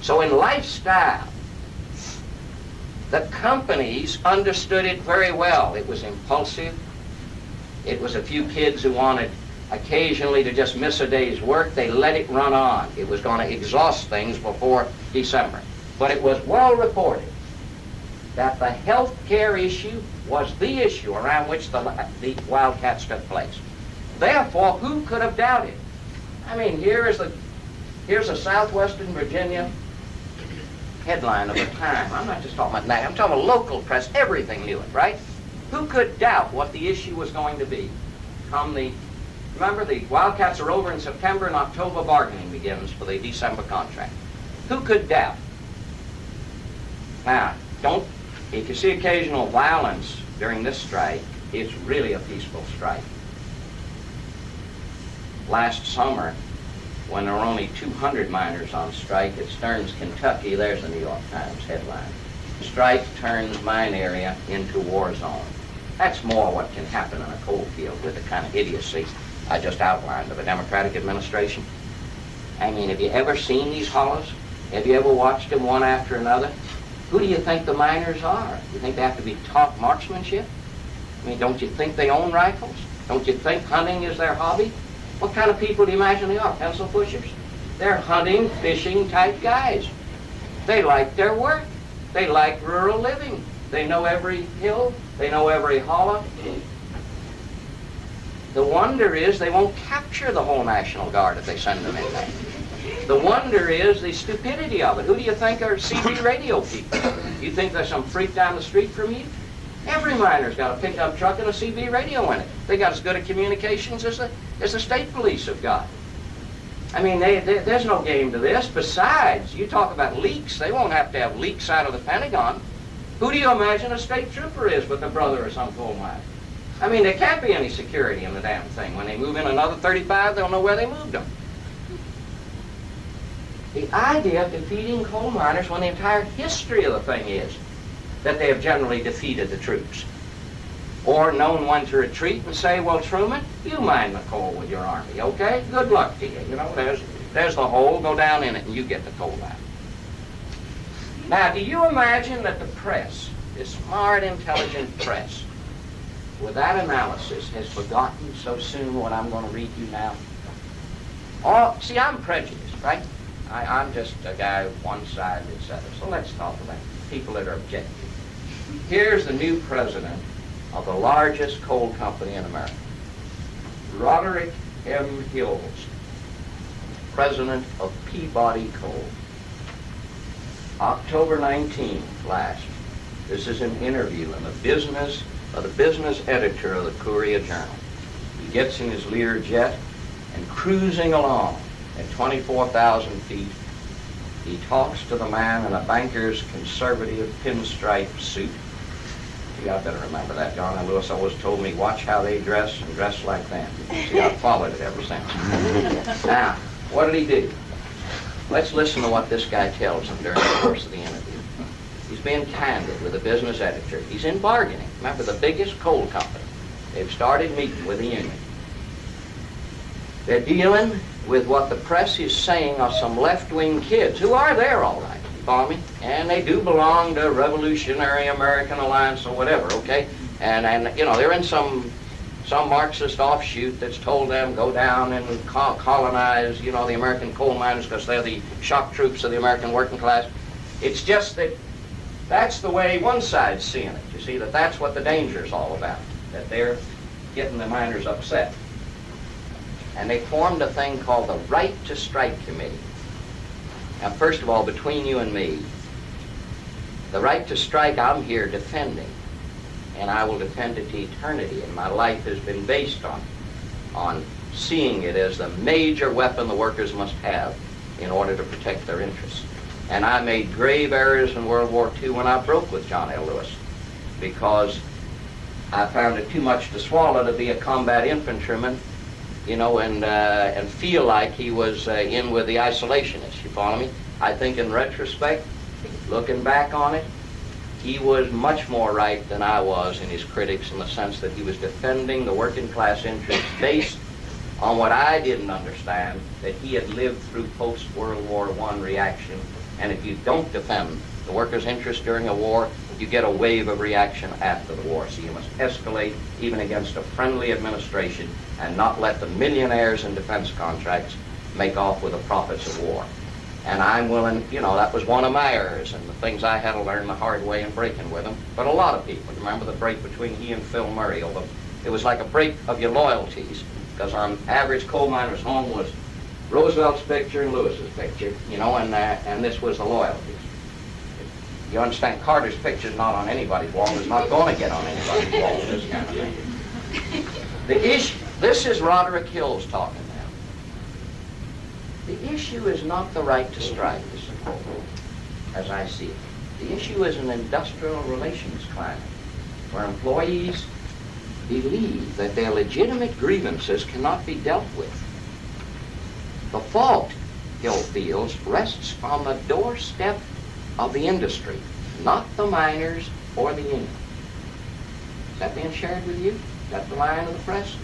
So in lifestyle, the companies understood it very well. It was impulsive. It was a few kids who wanted occasionally to just miss a day's work. They let it run on. It was going to exhaust things before December. But it was well reported that the health care issue was the issue around which the Wildcats took place. Therefore, who could have doubted? I mean, here's a southwestern Virginia headline of the time. I'm not just talking about that. I'm talking about local press. Everything knew it, right? Who could doubt what the issue was going to be? Remember, the Wildcats are over in September, and October bargaining begins for the December contract. Who could doubt? Now, if you see occasional violence during this strike, it's really a peaceful strike. Last summer, when there were only 200 miners on strike at Stearns, Kentucky, there's the New York Times headline. Strike turns mine area into war zone. That's more what can happen in a coal field with the kind of idiocy I just outlined of a Democratic administration. I mean, have you ever seen these hollows? Have you ever watched them one after another? Who do you think the miners are? You think they have to be taught marksmanship? I mean, don't you think they own rifles? Don't you think hunting is their hobby? What kind of people do you imagine they are? Pencil pushers? They're hunting, fishing type guys. They like their work. They like rural living. They know every hill. They know every hollow. The wonder is they won't capture the whole National Guard if they send them in there. The wonder is the stupidity of it. Who do you think are CB radio people? You think there's some freak down the street from you? Every miner's got a pickup truck and a CB radio in it. They got as good at communications as the state police have got. I mean, there's no game to this. Besides, you talk about leaks. They won't have to have leaks out of the Pentagon. Who do you imagine a state trooper is with a brother or some coal mine? I mean, there can't be any security in the damn thing. When they move in another 35, they'll know where they moved them. The idea of defeating coal miners when the entire history of the thing is that they have generally defeated the troops. Or known one to retreat and say, well, Truman, you mine the coal with your army, okay? Good luck to you. You know, there's the hole, go down in it and you get the coal out. Now, do you imagine that the press, this smart, intelligent press, with that analysis has forgotten so soon what I'm going to read you now? Oh, see, I'm prejudiced, right? I'm just a guy one side, etc. So let's talk about people that are objective. Here's the new president of the largest coal company in America, Roderick M. Hills, president of Peabody Coal. October 19th last. This is an interview in the business editor of the Courier Journal. He gets in his Learjet and cruising along at 24,000 feet, he talks to the man in a banker's conservative pinstripe suit. See, I better remember that. John and Lewis always told me, watch how they dress and dress like them. See, I've followed it ever since. Now, what did he do? Let's listen to what this guy tells him during the course of the interview. He's being candid with the business editor. He's in bargaining. Remember, the biggest coal company. They've started meeting with the union. They're dealing with what the press is saying are some left-wing kids, who are there all right, you follow me? And they do belong to Revolutionary American Alliance or whatever, okay? And you know, they're in some Marxist offshoot that's told them go down and colonize, you know, the American coal miners because they're the shock troops of the American working class. It's just that that's the way one side's seeing it. You see, that's what the danger is all about, that they're getting the miners upset. And they formed a thing called the Right to Strike Committee. Now, first of all, between you and me, the right to strike I'm here defending, and I will defend it to eternity, and my life has been based on seeing it as the major weapon the workers must have in order to protect their interests. And I made grave errors in World War II when I broke with John L. Lewis, because I found it too much to swallow to be a combat infantryman, you know, and feel like he was in with the isolationists. You follow me? I think in retrospect, looking back on it, he was much more right than I was in his critics, in the sense that he was defending the working class interests based on what I didn't understand, that he had lived through post-World War I reaction. And if you don't defend the workers' interest during a war, you get a wave of reaction after the war. So you must escalate even against a friendly administration and not let the millionaires in defense contracts make off with the profits of war. And I'm willing, you know, that was one of my errors and the things I had to learn the hard way in breaking with him. But a lot of people, remember the break between he and Phil Murray, although it was like a break of your loyalties, because our average coal miner's home was Roosevelt's picture and Lewis's picture, you know, and this was the loyalties. You understand, Carter's picture's not on anybody's wall, it's not going to get on anybody's wall, this kind of thing. The issue, this is Roderick Hills talking now. The issue is not the right to strike, as I see it. The issue is an industrial relations climate where employees believe that their legitimate grievances cannot be dealt with. The fault, Hill feels, rests on the doorstep of the industry, not the miners or the union. Is that being shared with you? Is that the line of the press?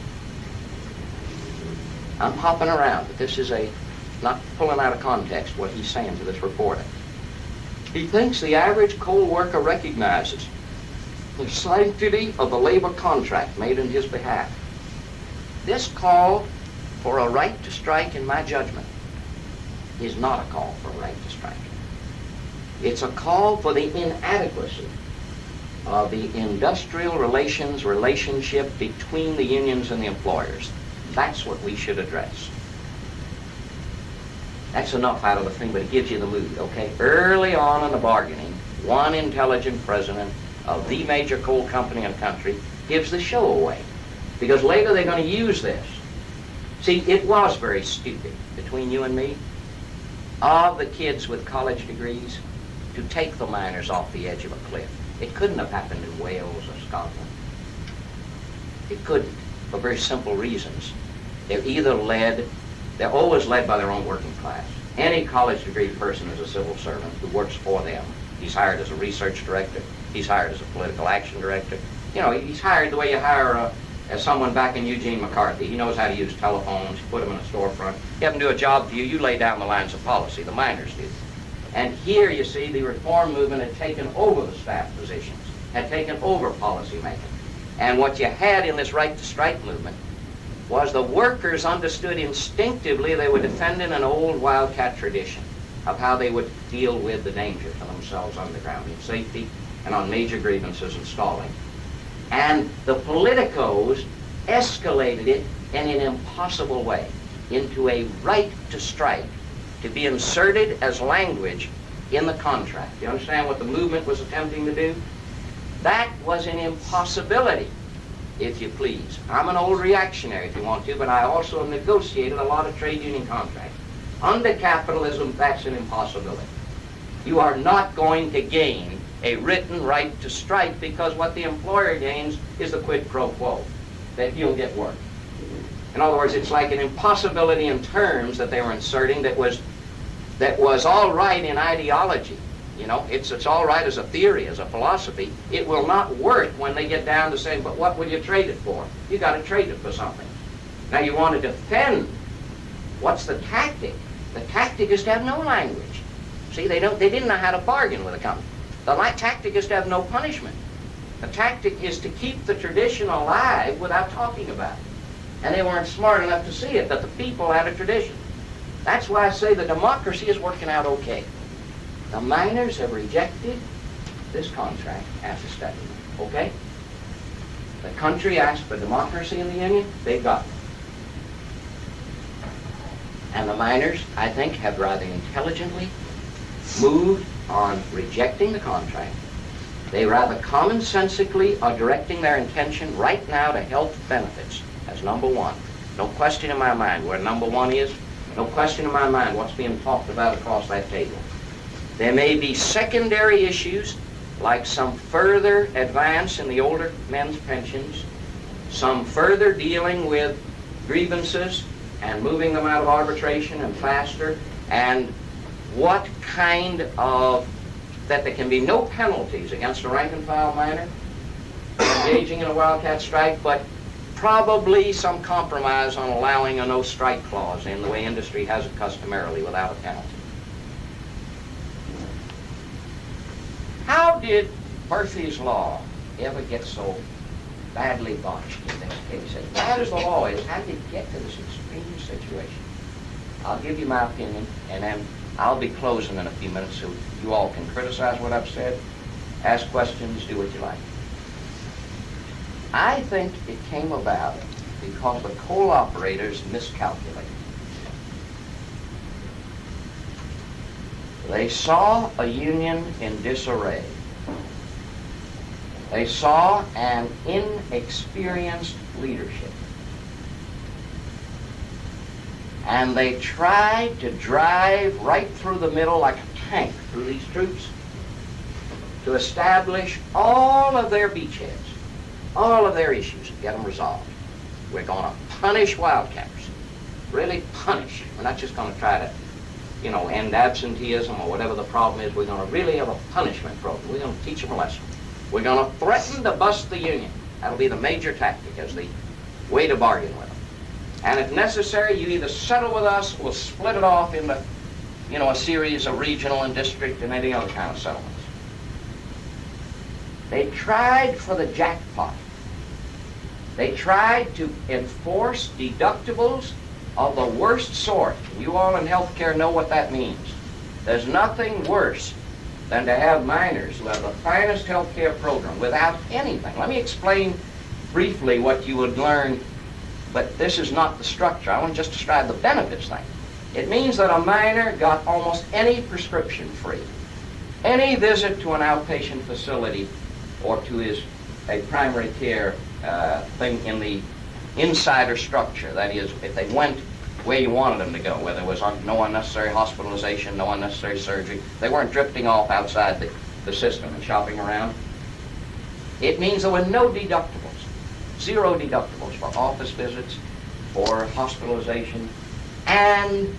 I'm hopping around, but this is not pulling out of context what he's saying to this reporter. He thinks the average coal worker recognizes the sanctity of the labor contract made in his behalf. This call for a right to strike, in my judgment, is not a call for a right to strike. It's a call for the inadequacy of the industrial relationship between the unions and the employers. That's what we should address. That's enough out of the thing, but it gives you the mood, okay? Early on in the bargaining, one intelligent president of the major coal company in the country gives the show away, because later they're going to use this. See, it was very stupid, between you and me, of the kids with college degrees to take the miners off the edge of a cliff. It couldn't have happened in Wales or Scotland. It couldn't, for very simple reasons. They're always led by their own working class. Any college degree person is a civil servant who works for them. He's hired as a research director. He's hired as a political action director. You know, he's hired the way you hire as someone back in Eugene McCarthy. He knows how to use telephones, you put them in a storefront. You have him do a job for you, you lay down the lines of policy, the miners do. And here you see the reform movement had taken over the staff positions, had taken over policy making. And what you had in this right to strike movement was the workers understood instinctively they were defending an old wildcat tradition of how they would deal with the danger to themselves underground in safety and on major grievances and stalling. And the politicos escalated it in an impossible way into a right to strike, to be inserted as language in the contract. You understand what the movement was attempting to do? That was an impossibility, if you please. I'm an old reactionary, if you want to, but I also have negotiated a lot of trade union contracts. Under capitalism, that's an impossibility. You are not going to gain a written right to strike, because what the employer gains is the quid pro quo, that you'll get work. In other words, it's like an impossibility in terms that they were inserting that was all right in ideology. You know, it's all right as a theory, as a philosophy. It will not work when they get down to saying, but what will you trade it for? You got to trade it for something. Now you want to defend. What's the tactic? The tactic is to have no language. See, they didn't know how to bargain with a company. The tactic is to have no punishment. The tactic is to keep the tradition alive without talking about it. And they weren't smart enough to see it, that the people had a tradition. That's why I say the democracy is working out okay. The miners have rejected this contract as a study, okay? The country asked for democracy in the Union, they got it. And the miners, I think, have rather intelligently moved on rejecting the contract. They rather commonsensically are directing their intention right now to health benefits as number one. No question in my mind where number one is. No question in my mind what's being talked about across that table. There may be secondary issues like some further advance in the older men's pensions, some further dealing with grievances and moving them out of arbitration and faster, and what kind of, that there can be no penalties against a rank and file miner engaging in a wildcat strike, but probably some compromise on allowing a no strike clause in the way industry has it customarily without a penalty. How did Murphy's Law ever get so badly botched in this case? As bad as the law is, how did it get to this extreme situation? I'll give you my opinion, and then I'll be closing in a few minutes, so you all can criticize what I've said, ask questions, do what you like. I think it came about because the coal operators miscalculated. They saw a union in disarray. They saw an inexperienced leadership. And they tried to drive right through the middle like a tank through these troops to establish all of their beachheads, all of their issues, and get them resolved. We're going to punish wildcatters, really punish. We're not just going to try to, end absenteeism or whatever the problem is. We're going to really have a punishment program. We're going to teach them a lesson. We're going to threaten to bust the union. That'll be the major tactic as the way to bargain with them. And if necessary, you either settle with us or split it off into, a series of regional and district and any other kind of settlements. They tried for the jackpot. They tried to enforce deductibles of the worst sort. You all in healthcare know what that means. There's nothing worse than to have miners who have the finest healthcare program without anything. Let me explain briefly what you would learn, but this is not the structure. I want to just describe the benefits thing. It means that a miner got almost any prescription free. Any visit to an outpatient facility or to a primary care thing in the insider structure, that is, if they went where you wanted them to go, where there was no unnecessary hospitalization, no unnecessary surgery, they weren't drifting off outside the system and shopping around. It means there were no deductibles, zero deductibles for office visits, for hospitalization, and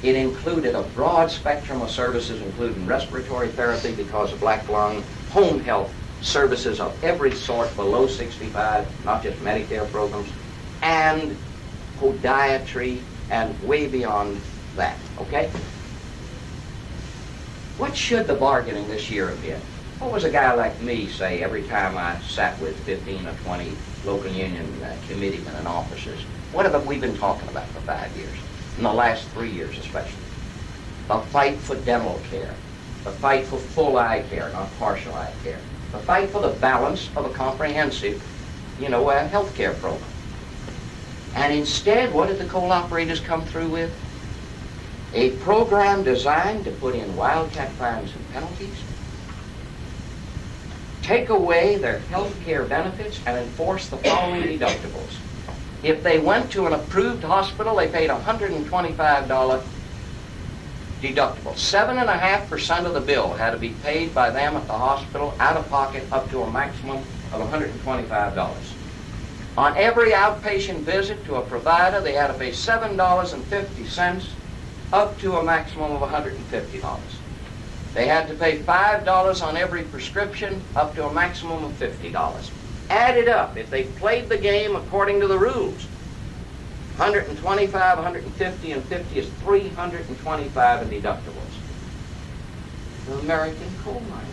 it included a broad spectrum of services, including respiratory therapy because of black lung, home health services of every sort below 65, not just Medicare programs, and podiatry, and way beyond that, okay? What should the bargaining this year have been? What was a guy like me say every time I sat with 15 or 20 local union committeemen and officers? What have we been talking about for 5 years? In the last 3 years especially. The fight for dental care. The fight for full eye care, not partial eye care. The fight for the balance of a comprehensive, health care program. And instead, what did the coal operators come through with? A program designed to put in wildcat fines and penalties, take away their health care benefits, and enforce the following deductibles. If they went to an approved hospital, they paid $125 deductible. 7.5% of the bill had to be paid by them at the hospital out of pocket up to a maximum of $125. On every outpatient visit to a provider, they had to pay $7.50 up to a maximum of $150. They had to pay $5 on every prescription up to a maximum of $50. Added up, if they played the game according to the rules, 125, 150, and 50 is 325 in deductibles. The American coal miners.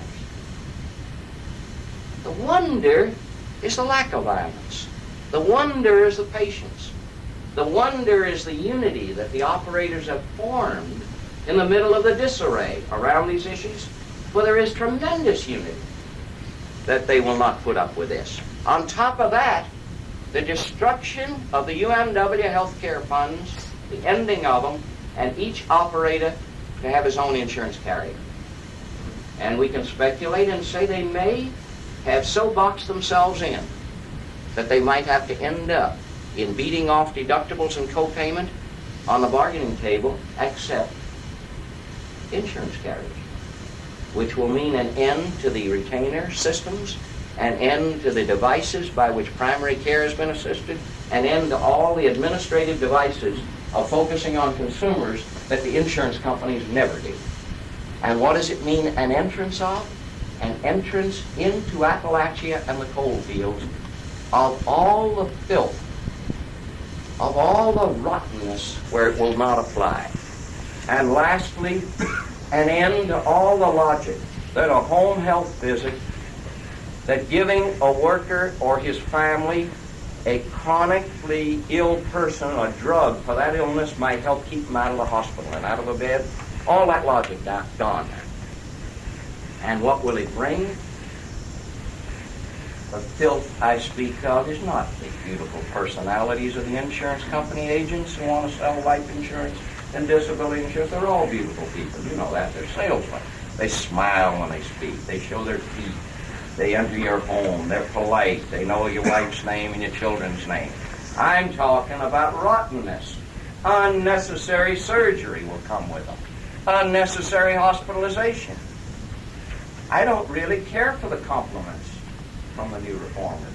The wonder is the lack of violence. The wonder is the patience. The wonder is the unity that the operators have formed in the middle of the disarray around these issues, where there is tremendous unity, that they will not put up with this. On top of that, the destruction of the UMW healthcare funds, the ending of them, and each operator to have his own insurance carrier. And we can speculate and say they may have so boxed themselves in that they might have to end up in beating off deductibles and co-payment on the bargaining table, except insurance carriers, which will mean an end to the retainer systems, an end to the devices by which primary care has been assisted, an end to all the administrative devices of focusing on consumers that the insurance companies never do. And what does it mean, an entrance of? An entrance into Appalachia and the coal fields of all the filth, of all the rottenness where it will not apply. And lastly, an end to all the logic that a home health visit, that giving a worker or his family a chronically ill person a drug for that illness might help keep him out of the hospital and out of the bed. All that logic gone. And what will it bring? The filth I speak of is not the beautiful personalities of the insurance company agents who want to sell life insurance and disability insurance. They're all beautiful people. You know that. They're salesmen. They smile when they speak. They show their teeth. They enter your home. They're polite. They know your wife's name and your children's name. I'm talking about rottenness. Unnecessary surgery will come with them. Unnecessary hospitalization. I don't really care for the compliments from the new reformers.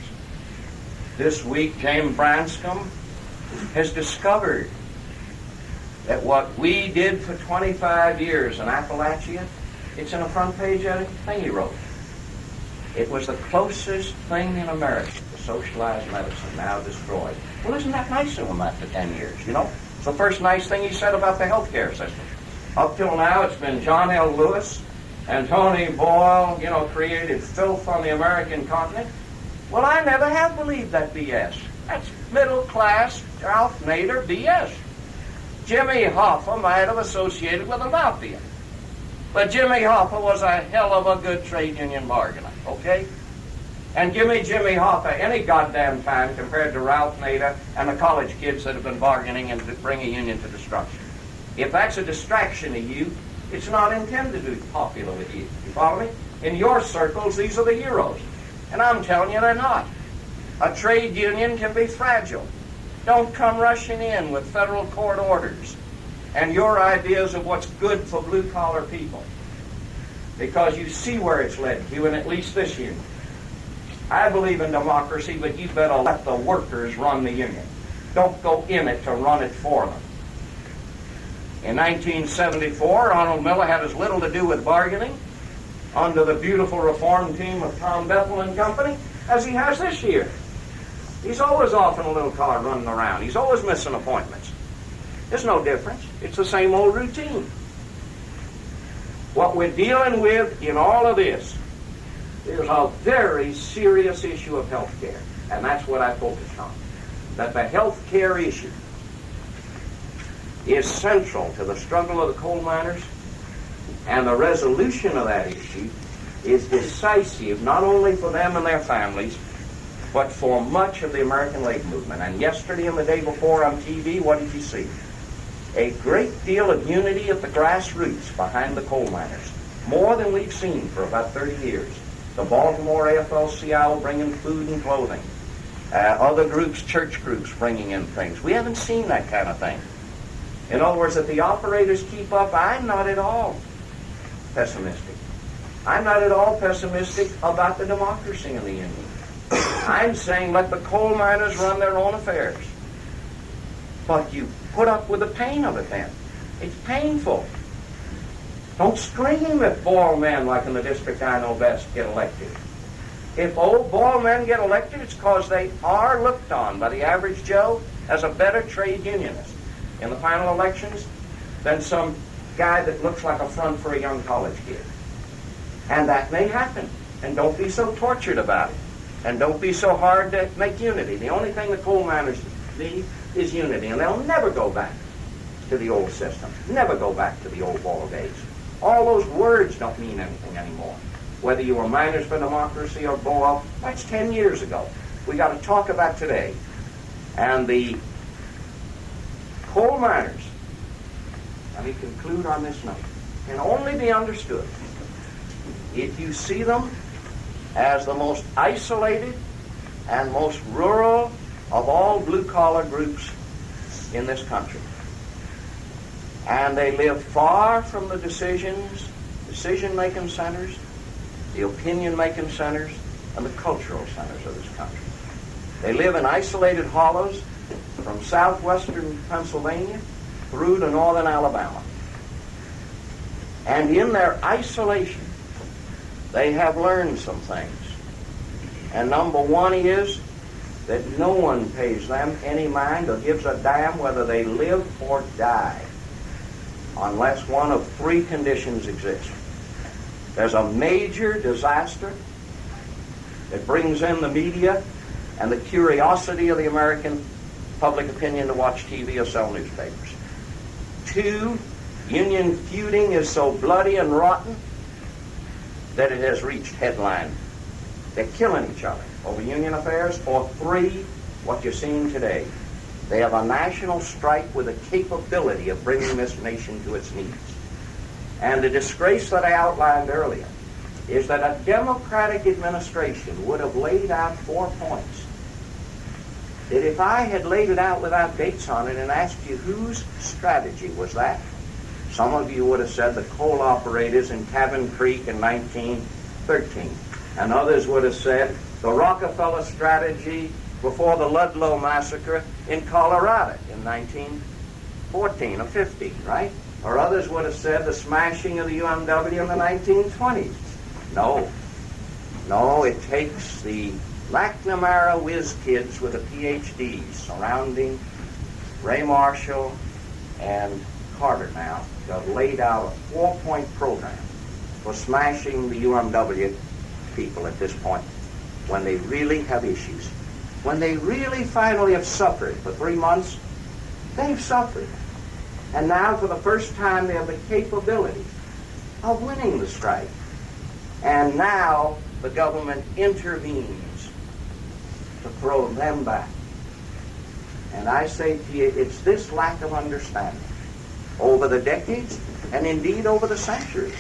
This week, James Branscombe has discovered that what we did for 25 years in Appalachia, it's in a front page thing he wrote. It was the closest thing in America to socialized medicine, now destroyed. Well, isn't that nice of him after 10 years, you know? It's the first nice thing he said about the healthcare system. Up till now, it's been John L. Lewis and Tony Boyle, you know, created filth on the American continent. Well, I never have believed that BS. That's middle-class Ralph Nader BS. Jimmy Hoffa might have associated with the mafia. But Jimmy Hoffa was a hell of a good trade union bargainer, okay? And give me Jimmy Hoffa any goddamn time compared to Ralph Nader and the college kids that have been bargaining and bring a union to destruction. If that's a distraction to you, it's not intended to be popular with you. You follow me? In your circles, these are the heroes. And I'm telling you, they're not. A trade union can be fragile. Don't come rushing in with federal court orders and your ideas of what's good for blue-collar people, because you see where it's led to, and at least this union. I believe in democracy, but you better let the workers run the union. Don't go in it to run it for them. In 1974, Arnold Miller had as little to do with bargaining under the beautiful reform team of Tom Bethel and company as he has this year. He's always off in a little car running around. He's always missing appointments. There's no difference. It's the same old routine. What we're dealing with in all of this is a very serious issue of health care, and that's what I focused on. That the health care issue is central to the struggle of the coal miners, and the resolution of that issue is decisive not only for them and their families, but for much of the American labor movement. And yesterday and the day before on TV, what did you see? A great deal of unity at the grassroots behind the coal miners, more than we've seen for about 30 years. The Baltimore AFL-CIO bringing food and clothing. Other groups, church groups, bringing in things. We haven't seen that kind of thing. In other words, if the operators keep up, I'm not at all pessimistic. I'm not at all pessimistic about the democracy in the union. I'm saying let the coal miners run their own affairs. But you put up with the pain of it then. It's painful. Don't scream if Boyle men, like in the district I know best, get elected. If old Boyle men get elected, it's because they are looked on by the average Joe as a better trade unionist in the final elections than some guy that looks like a front for a young college kid. And that may happen. And don't be so tortured about it. And don't be so hard to make unity. The only thing the coal miners need is unity, and they'll never go back to the old system. Never go back to the old ball days. All those words don't mean anything anymore. Whether you were Miners for Democracy or BOA, that's 10 years ago. We got to talk about today. And the coal miners, let me conclude on this note, can only be understood if you see them as the most isolated and most rural of all blue-collar groups in this country. And they live far from the decision-making centers, the opinion-making centers, and the cultural centers of this country. They live in isolated hollows from southwestern Pennsylvania through to northern Alabama. And in their isolation, they have learned some things. And number one is that no one pays them any mind or gives a damn whether they live or die, unless one of three conditions exists. There's a major disaster that brings in the media and the curiosity of the American public opinion to watch TV or sell newspapers. Two, union feuding is so bloody and rotten that it has reached headline. They're killing each other over union affairs. Or three, what you're seeing today, they have a national strike with the capability of bringing this nation to its knees. And the disgrace that I outlined earlier is that a Democratic administration would have laid out 4 points. That if I had laid it out without dates on it and asked you whose strategy was that, some of you would have said the coal operators in Cabin Creek in 1913. And others would have said the Rockefeller strategy before the Ludlow massacre in Colorado in 1914 or 15, right? Or others would have said the smashing of the UMW in the 1920s. No, it takes the McNamara whiz kids with a PhD surrounding Ray Marshall and Carter now to have laid out a 4-point program for smashing the UMW people at this point when they really have issues. When they really finally have suffered for 3 months, they've suffered. And now for the first time they have the capability of winning the strike. And now the government intervenes to throw them back. And I say to you, it's this lack of understanding over the decades and indeed over the centuries.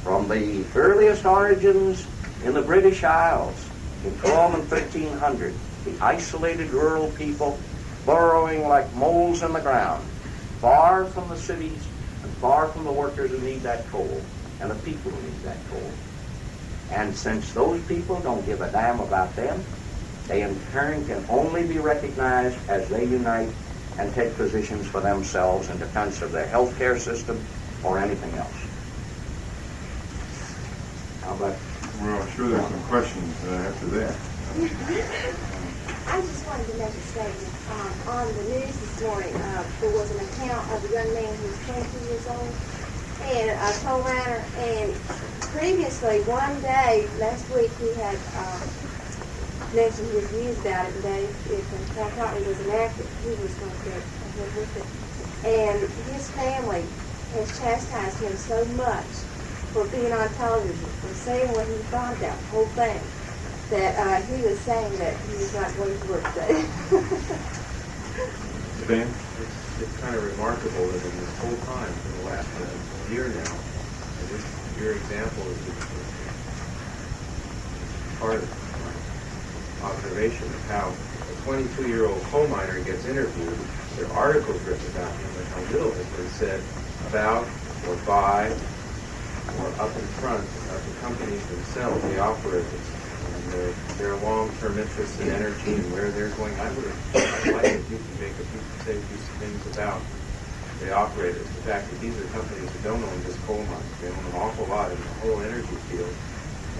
From the earliest origins in the British Isles in 12 and 1300, the isolated rural people burrowing like moles in the ground, far from the cities and far from the workers who need that coal and the people who need that coal. And since those people don't give a damn about them, they in turn can only be recognized as they unite and take positions for themselves in defense of their health care system or anything else. How about? Well, I'm sure there's some questions after that. I just wanted to make a statement. On the news this morning, there was an account of a young man who was 22 years old and a coal miner. And previously, one day, last week, he had mentioned his views about it today. If Pat Cotney was inactive, he was going to get ahead with it. And his family has chastised him so much for being on television, for saying what he thought about the whole thing, that he was saying that he was not going to work today. Dan? It's kind of remarkable that in this whole time, for the last year now, and this, your example is part of my observation of how a 22-year-old coal miner gets interviewed. There are articles written about him and how little has been said about or by or up in front of the companies themselves, the operators, and their long-term interests in energy and where they're going. I'd like if you could say a few things about the operators. The fact that these are companies that don't own just coal mines. They own an awful lot in the whole energy field.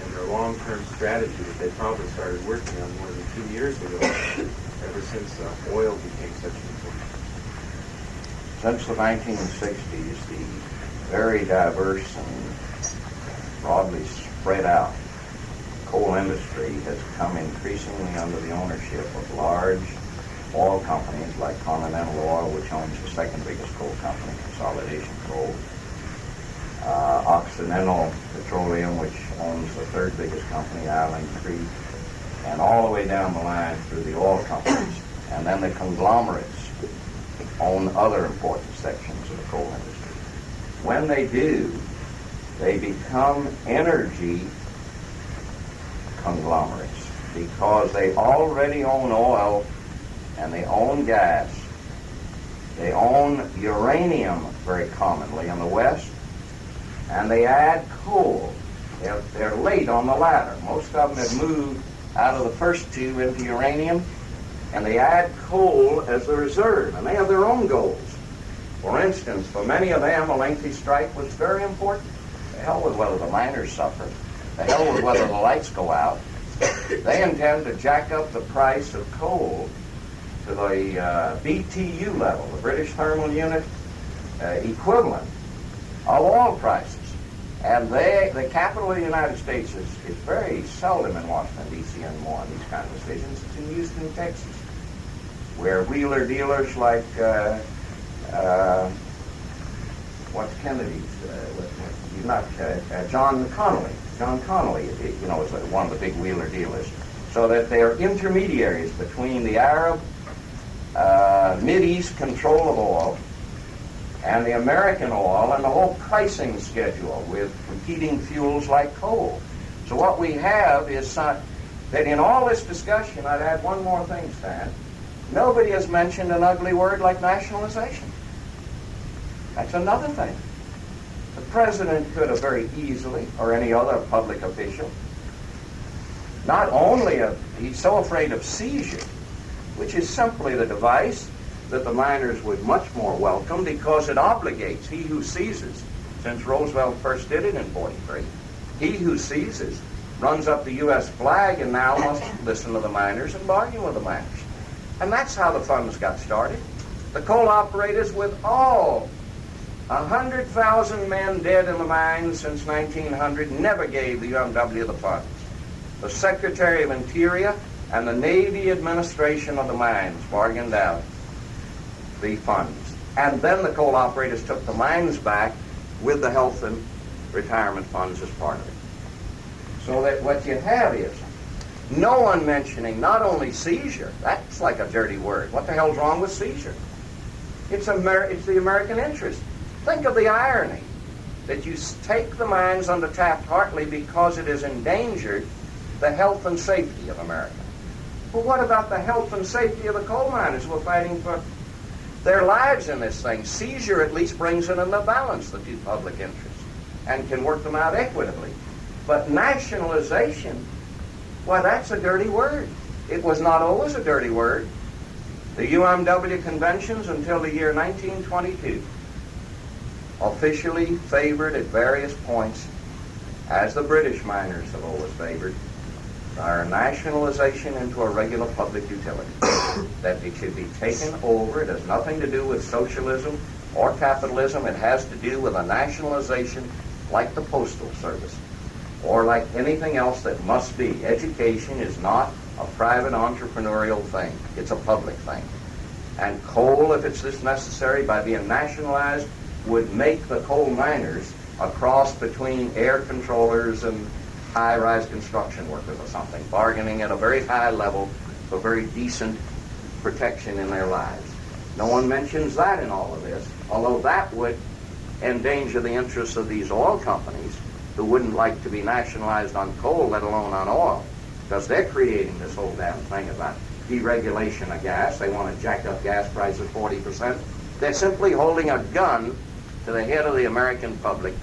And their long-term strategy that they probably started working on more than 2 years ago, ever since oil became such an important. Since the 1960s, the very diverse and broadly spread out coal industry has come increasingly under the ownership of large oil companies like Continental Oil, which owns the second biggest coal company, Consolidation Coal, Occidental Petroleum, which owns the third biggest company, Island Creek, and all the way down the line through the oil companies. And then the conglomerates own other important sections of the coal industry. When they do, they become energy conglomerates because they already own oil and they own gas. They own uranium very commonly in the West, and they add coal. They're late on the latter. Most of them have moved out of the first two into uranium, and they add coal as the reserve, and they have their own goals. For instance, for many of them, a lengthy strike was very important. The hell with whether the miners suffer. The hell with whether the lights go out. They intend to jack up the price of coal to the BTU level, the British Thermal Unit equivalent of oil prices. And the capital of the United States is very seldom in Washington, D.C. anymore on these kind of decisions. It's in Houston, Texas, where wheeler dealers like what's Kennedy's, John Connolly. John Connolly, is one of the big wheeler dealers. So that they're intermediaries between the Arab Mideast control of oil and the American oil and the whole pricing schedule with competing fuels like coal. So what we have is that in all this discussion, I'd add one more thing, Stan. Nobody has mentioned an ugly word like nationalization. That's another thing. The president could have very easily, or any other public official, not only he's so afraid of seizure, which is simply the device that the miners would much more welcome because it obligates he who seizes, since Roosevelt first did it in 43, he who seizes runs up the U.S. flag and now must listen to the miners and bargain with the miners. And that's how the funds got started. The coal operators, with all 100,000 men dead in the mines since 1900, never gave the UMW the funds. The Secretary of Interior and the Navy Administration of the mines bargained out the funds. And then the coal operators took the mines back with the health and retirement funds as part of it. So that what you have is no one mentioning not only seizure, that's like a dirty word. What the hell's wrong with seizure? It's the American interest. Think of the irony that you take the mines under Taft-Hartley because it has endangered the health and safety of America. But what about the health and safety of the coal miners who are fighting for their lives in this thing? Seizure at least brings it into balance, the two public interests, and can work them out equitably. But nationalization, why, that's a dirty word. It was not always a dirty word. The UMW conventions until the year 1922 officially favored at various points, as the British miners have always favored, our nationalization into a regular public utility. That it should be taken over. It has nothing to do with socialism or capitalism. It has to do with a nationalization like the Postal Service or like anything else that must be. Education is not a private entrepreneurial thing. It's a public thing. And coal, if it's this necessary, by being nationalized, would make the coal miners a cross between air controllers and high-rise construction workers or something, bargaining at a very high level for very decent protection in their lives. No one mentions that in all of this, although that would endanger the interests of these oil companies who wouldn't like to be nationalized on coal, let alone on oil, because they're creating this whole damn thing about deregulation of gas. They want to jack up gas prices 40%. They're simply holding a gun to the head of the American public,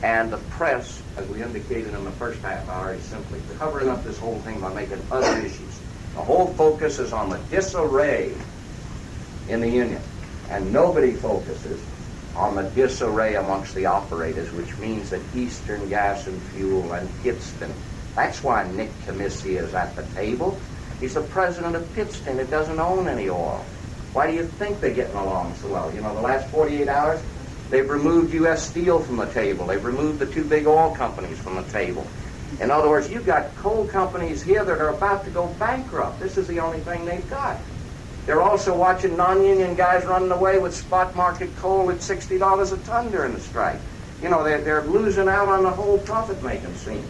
and the press, as we indicated in the first half hour, is simply covering up this whole thing by making other issues. The whole focus is on the disarray in the Union, and nobody focuses on the disarray amongst the operators, which means that Eastern Gas and Fuel and Pittston. That's why Nick Comissi is at the table. He's the president of Pittston. It doesn't own any oil. Why do you think they're getting along so well? You know, the last 48 hours, they've removed U.S. Steel from the table. They've removed the two big oil companies from the table. In other words, you've got coal companies here that are about to go bankrupt. This is the only thing they've got. They're also watching non-union guys running away with spot market coal at $60 a ton during the strike. You know, they're losing out on the whole profit-making scene.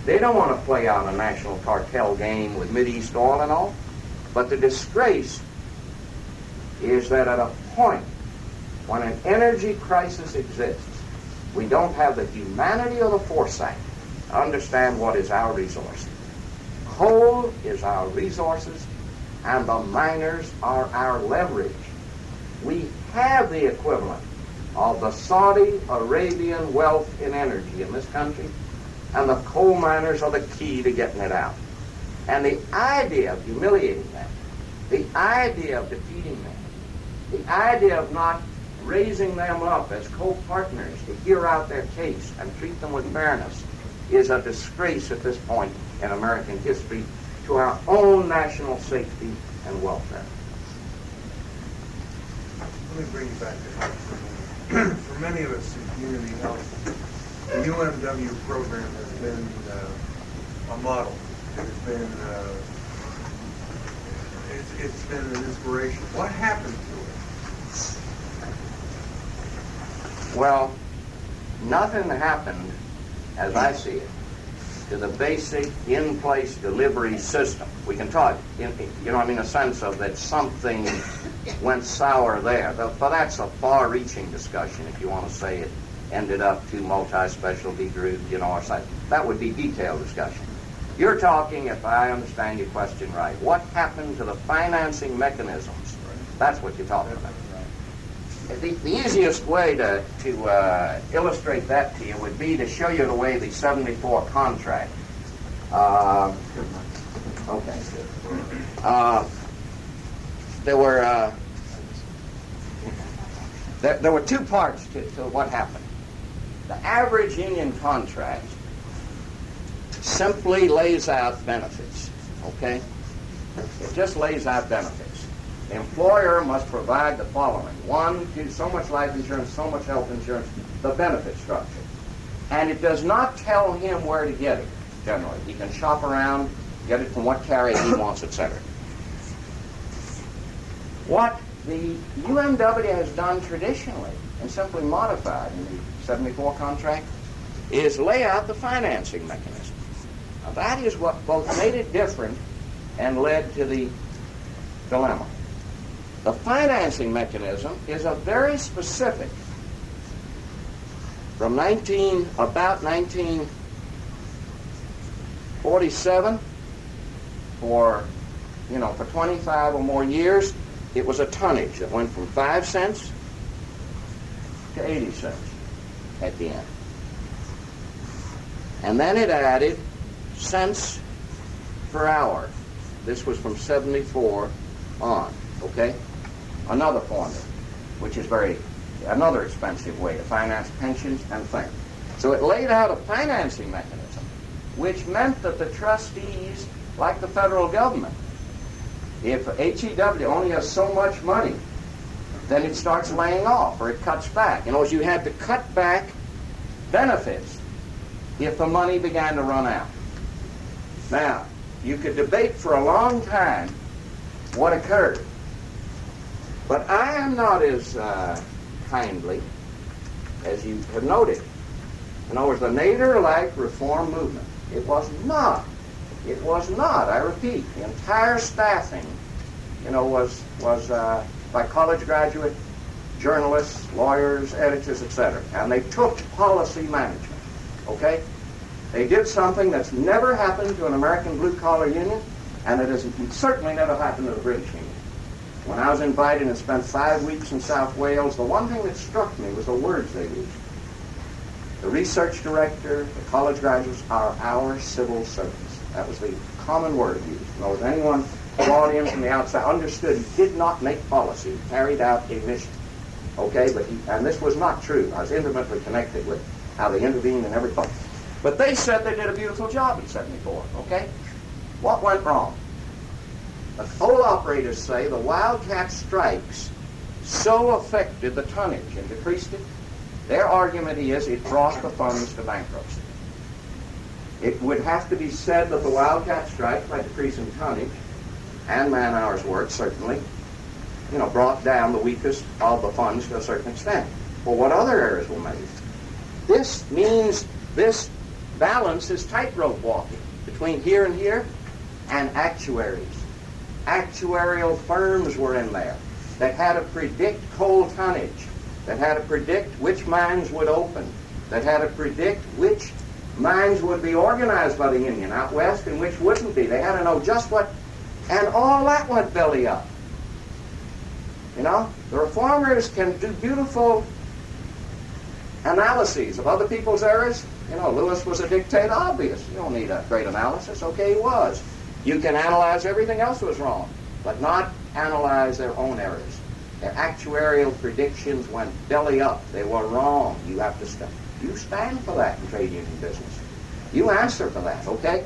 They don't want to play out a national cartel game with Mideast oil and all. But the disgrace is that at a point when an energy crisis exists, we don't have the humanity or the foresight to understand what is our resource. Coal is our resources, and the miners are our leverage. We have the equivalent of the Saudi Arabian wealth in energy in this country, and the coal miners are the key to getting it out. And the idea of humiliating them, the idea of defeating them, the idea of not raising them up as co-partners to hear out their case and treat them with fairness is a disgrace at this point in American history to our own national safety and welfare. Let me bring you back to health for a minute. For many of us in community health, the UMW program has been a model. It's been an inspiration. What happened to it? Well, nothing happened, as I see it, to the basic in-place delivery system. We can talk, a sense of that something went sour there. But that's a far-reaching discussion, if you want to say it ended up to multi-specialty groups, or something. That would be detailed discussion. You're talking, if I understand your question right, what happened to the financing mechanisms? That's what you're talking about. The easiest way to illustrate that to you would be to show you the way the 74 contract. There were two parts to what happened. The average union contract simply lays out benefits, okay? It just lays out benefits. The employer must provide the following. 1, 2, so much life insurance, so much health insurance, the benefit structure. And it does not tell him where to get it, generally. He can shop around, get it from what carrier he wants, etc. What the UMW has done traditionally, and simply modified in the 74 contract, is lay out the financing mechanism. Now that is what both made it different and led to the dilemma. The financing mechanism is a very specific, from about 1947, for 25 or more years, it was a tonnage that went from 5 cents to 80 cents at the end. And then it added cents per hour. This was from 74 on, okay? Another formula, which is another expensive way to finance pensions and things. So it laid out a financing mechanism, which meant that the trustees, like the federal government, if HEW only has so much money, then it starts laying off or it cuts back. You had to cut back benefits if the money began to run out. Now, you could debate for a long time what occurred. But I am not as kindly as you have noted. In other words, the Nader-like reform movement, it was not, I repeat, the entire staffing, was by college graduate journalists, lawyers, editors, etc. And they took policy management, okay? They did something that's never happened to an American blue-collar union, and it has certainly never happened to the British union. When I was invited and spent 5 weeks in South Wales, the one thing that struck me was the words they used. The research director, the college graduates are our civil servants. That was the common word used. In other words, anyone who brought in from the outside understood he did not make policy, he carried out a mission. Okay, and this was not true. I was intimately connected with how they intervened and everything. But they said they did a beautiful job in 74, okay? What went wrong? The coal operators say the Wildcat Strikes so affected the tonnage and decreased it. Their argument is it brought the funds to bankruptcy. It would have to be said that the Wildcat Strike, by decreasing tonnage and man-hours worked, certainly, brought down the weakest of the funds to a certain extent. Well, what other errors were made? This means this balance is tightrope walking between here and here, and actuaries. Actuarial firms were in there that had to predict coal tonnage, that had to predict which mines would open, that had to predict which mines would be organized by the union out west and which wouldn't be. They had to know just what, and all that went belly up. The reformers can do beautiful analyses of other people's errors. Lewis was a dictator, obvious. You don't need a great analysis. Okay, he was. You can analyze everything else was wrong, but not analyze their own errors. Their actuarial predictions went belly up. They were wrong. You have to stand. You stand for that in trade union business. You answer for that, okay?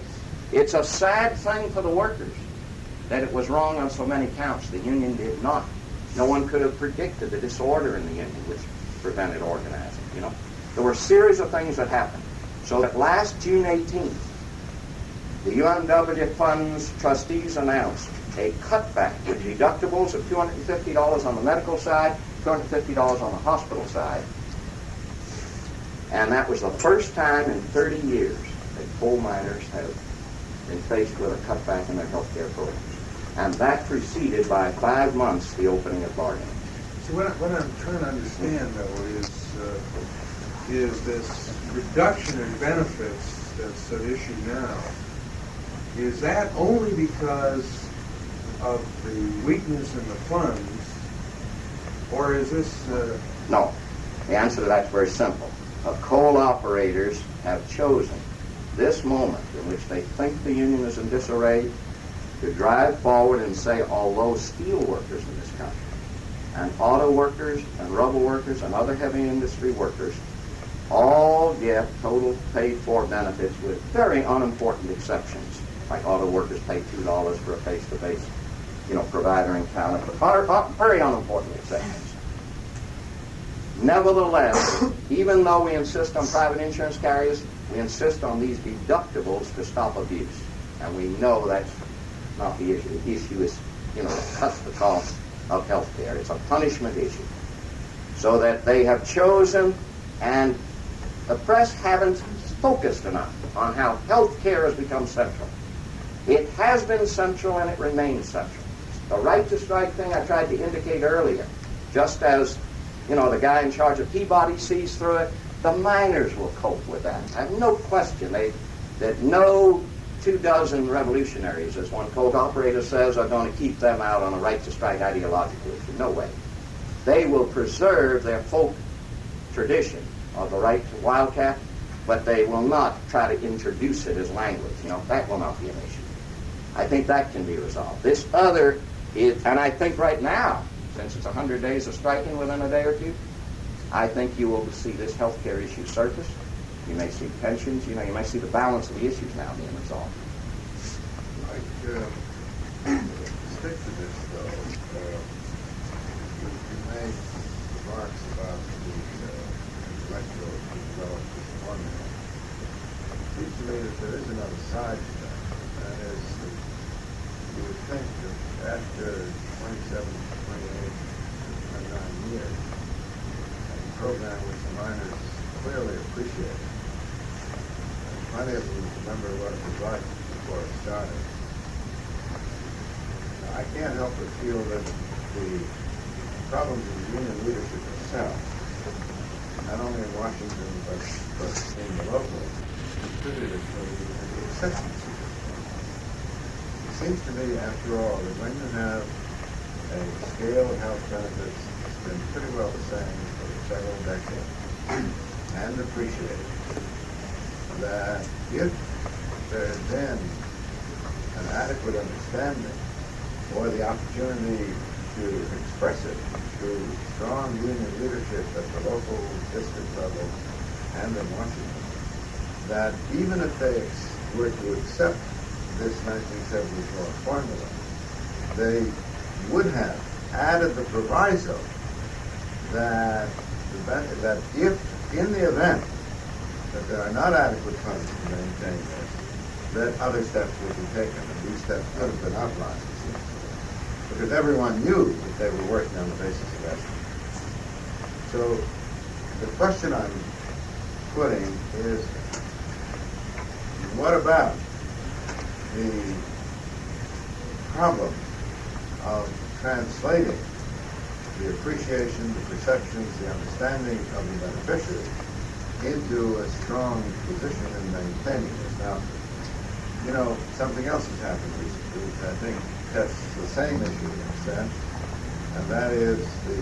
It's a sad thing for the workers that it was wrong on so many counts. The union did not. No one could have predicted the disorder in the union which prevented organizing, There were a series of things that happened. So that last June 18th, the UNW Fund's trustees announced a cutback with deductibles of $250 on the medical side, $250 on the hospital side. And that was the first time in 30 years that coal miners have been faced with a cutback in their health care programs. And that preceded by 5 months the opening of bargaining. So what I'm trying to understand, though, is this reduction in benefits that's at issue now, is that only because of the weakness in the funds, or is this... No. The answer to that's very simple. Coal operators have chosen this moment in which they think the union is in disarray to drive forward and say, although steel workers in this country and auto workers and rubber workers and other heavy industry workers all get total paid-for benefits with very unimportant exceptions, like auto workers pay $2 for a face-to-face, provider encounter, but very unimportant exceptions. Nevertheless, even though we insist on private insurance carriers, we insist on these deductibles to stop abuse. And we know that's not the issue. The issue is, that's the cost of health care. It's a punishment issue. So that they have chosen, and the press haven't focused enough on how health care has become central. It has been central and it remains central. The right to strike thing I tried to indicate earlier, just as the guy in charge of Peabody sees through it, the miners will cope with that. I have no question that no 24 revolutionaries, as one coal operator says, are going to keep them out on a right to strike ideological issue. No way. They will preserve their folk tradition of the right to wildcat, but they will not try to introduce it as language. That will not be an issue. I think that can be resolved. This other is, and I think right now, since it's 100 days of striking within a day or two, I think you will see this health care issue surface. You may see pensions, you may see the balance of the issues now being resolved. Stick to this, though. You made remarks about the intellectual development formula. It seems to me that there is another side to that. That is, that you would think that after 27, 28, 29 years, a program which the miners clearly appreciated, many of them remember what it was like before it started. I can't help but feel that the problems of the union leadership itself, not only in Washington but in the local, contributed to the acceptance of this program. It seems to me, after all, that when you have a scale of health benefits that's been pretty well the same for several decades and appreciated, that if there had been an adequate understanding or the opportunity to express it through strong union leadership at the local district level and in Washington, that even if they were to accept this 1974 formula, they would have added the proviso that if, in the event that there are not adequate funds to maintain this, that other steps would be taken, and these steps could have been outlined. because everyone knew that they were working on the basis of estimates. So the question I'm putting is, what about the problem of translating the appreciation, the perceptions, the understanding of the beneficiary into a strong position in maintaining this? Now, you know, something else has happened recently, which I think that's the same issue in a sense, and that is the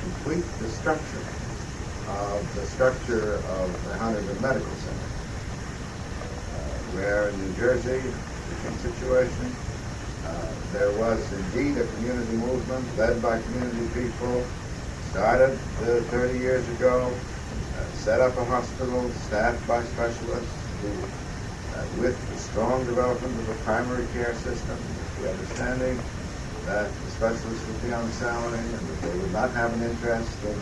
complete destruction of the structure of the Huntington Medical Center, where in New Jersey, different situation, there was indeed a community movement led by community people, started 30 years ago, set up a hospital staffed by specialists who, with the strong development of a primary care system, with the understanding that the specialists would be on salary and that they would not have an interest in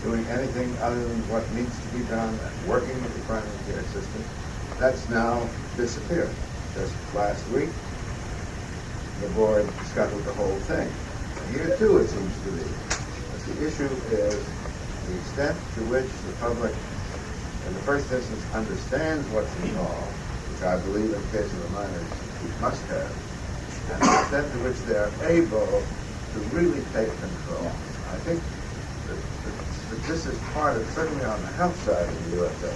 doing anything other than what needs to be done and working with the primary care system, that's now disappeared. Just last week, the board scuttled the whole thing. And here too, it seems to be, that the issue is the extent to which the public, in the first instance, understands what's involved, which I believe in the case of the miners we must have, and the extent to which they are able to really take control. I think that this is part of, certainly on the health side of the USA,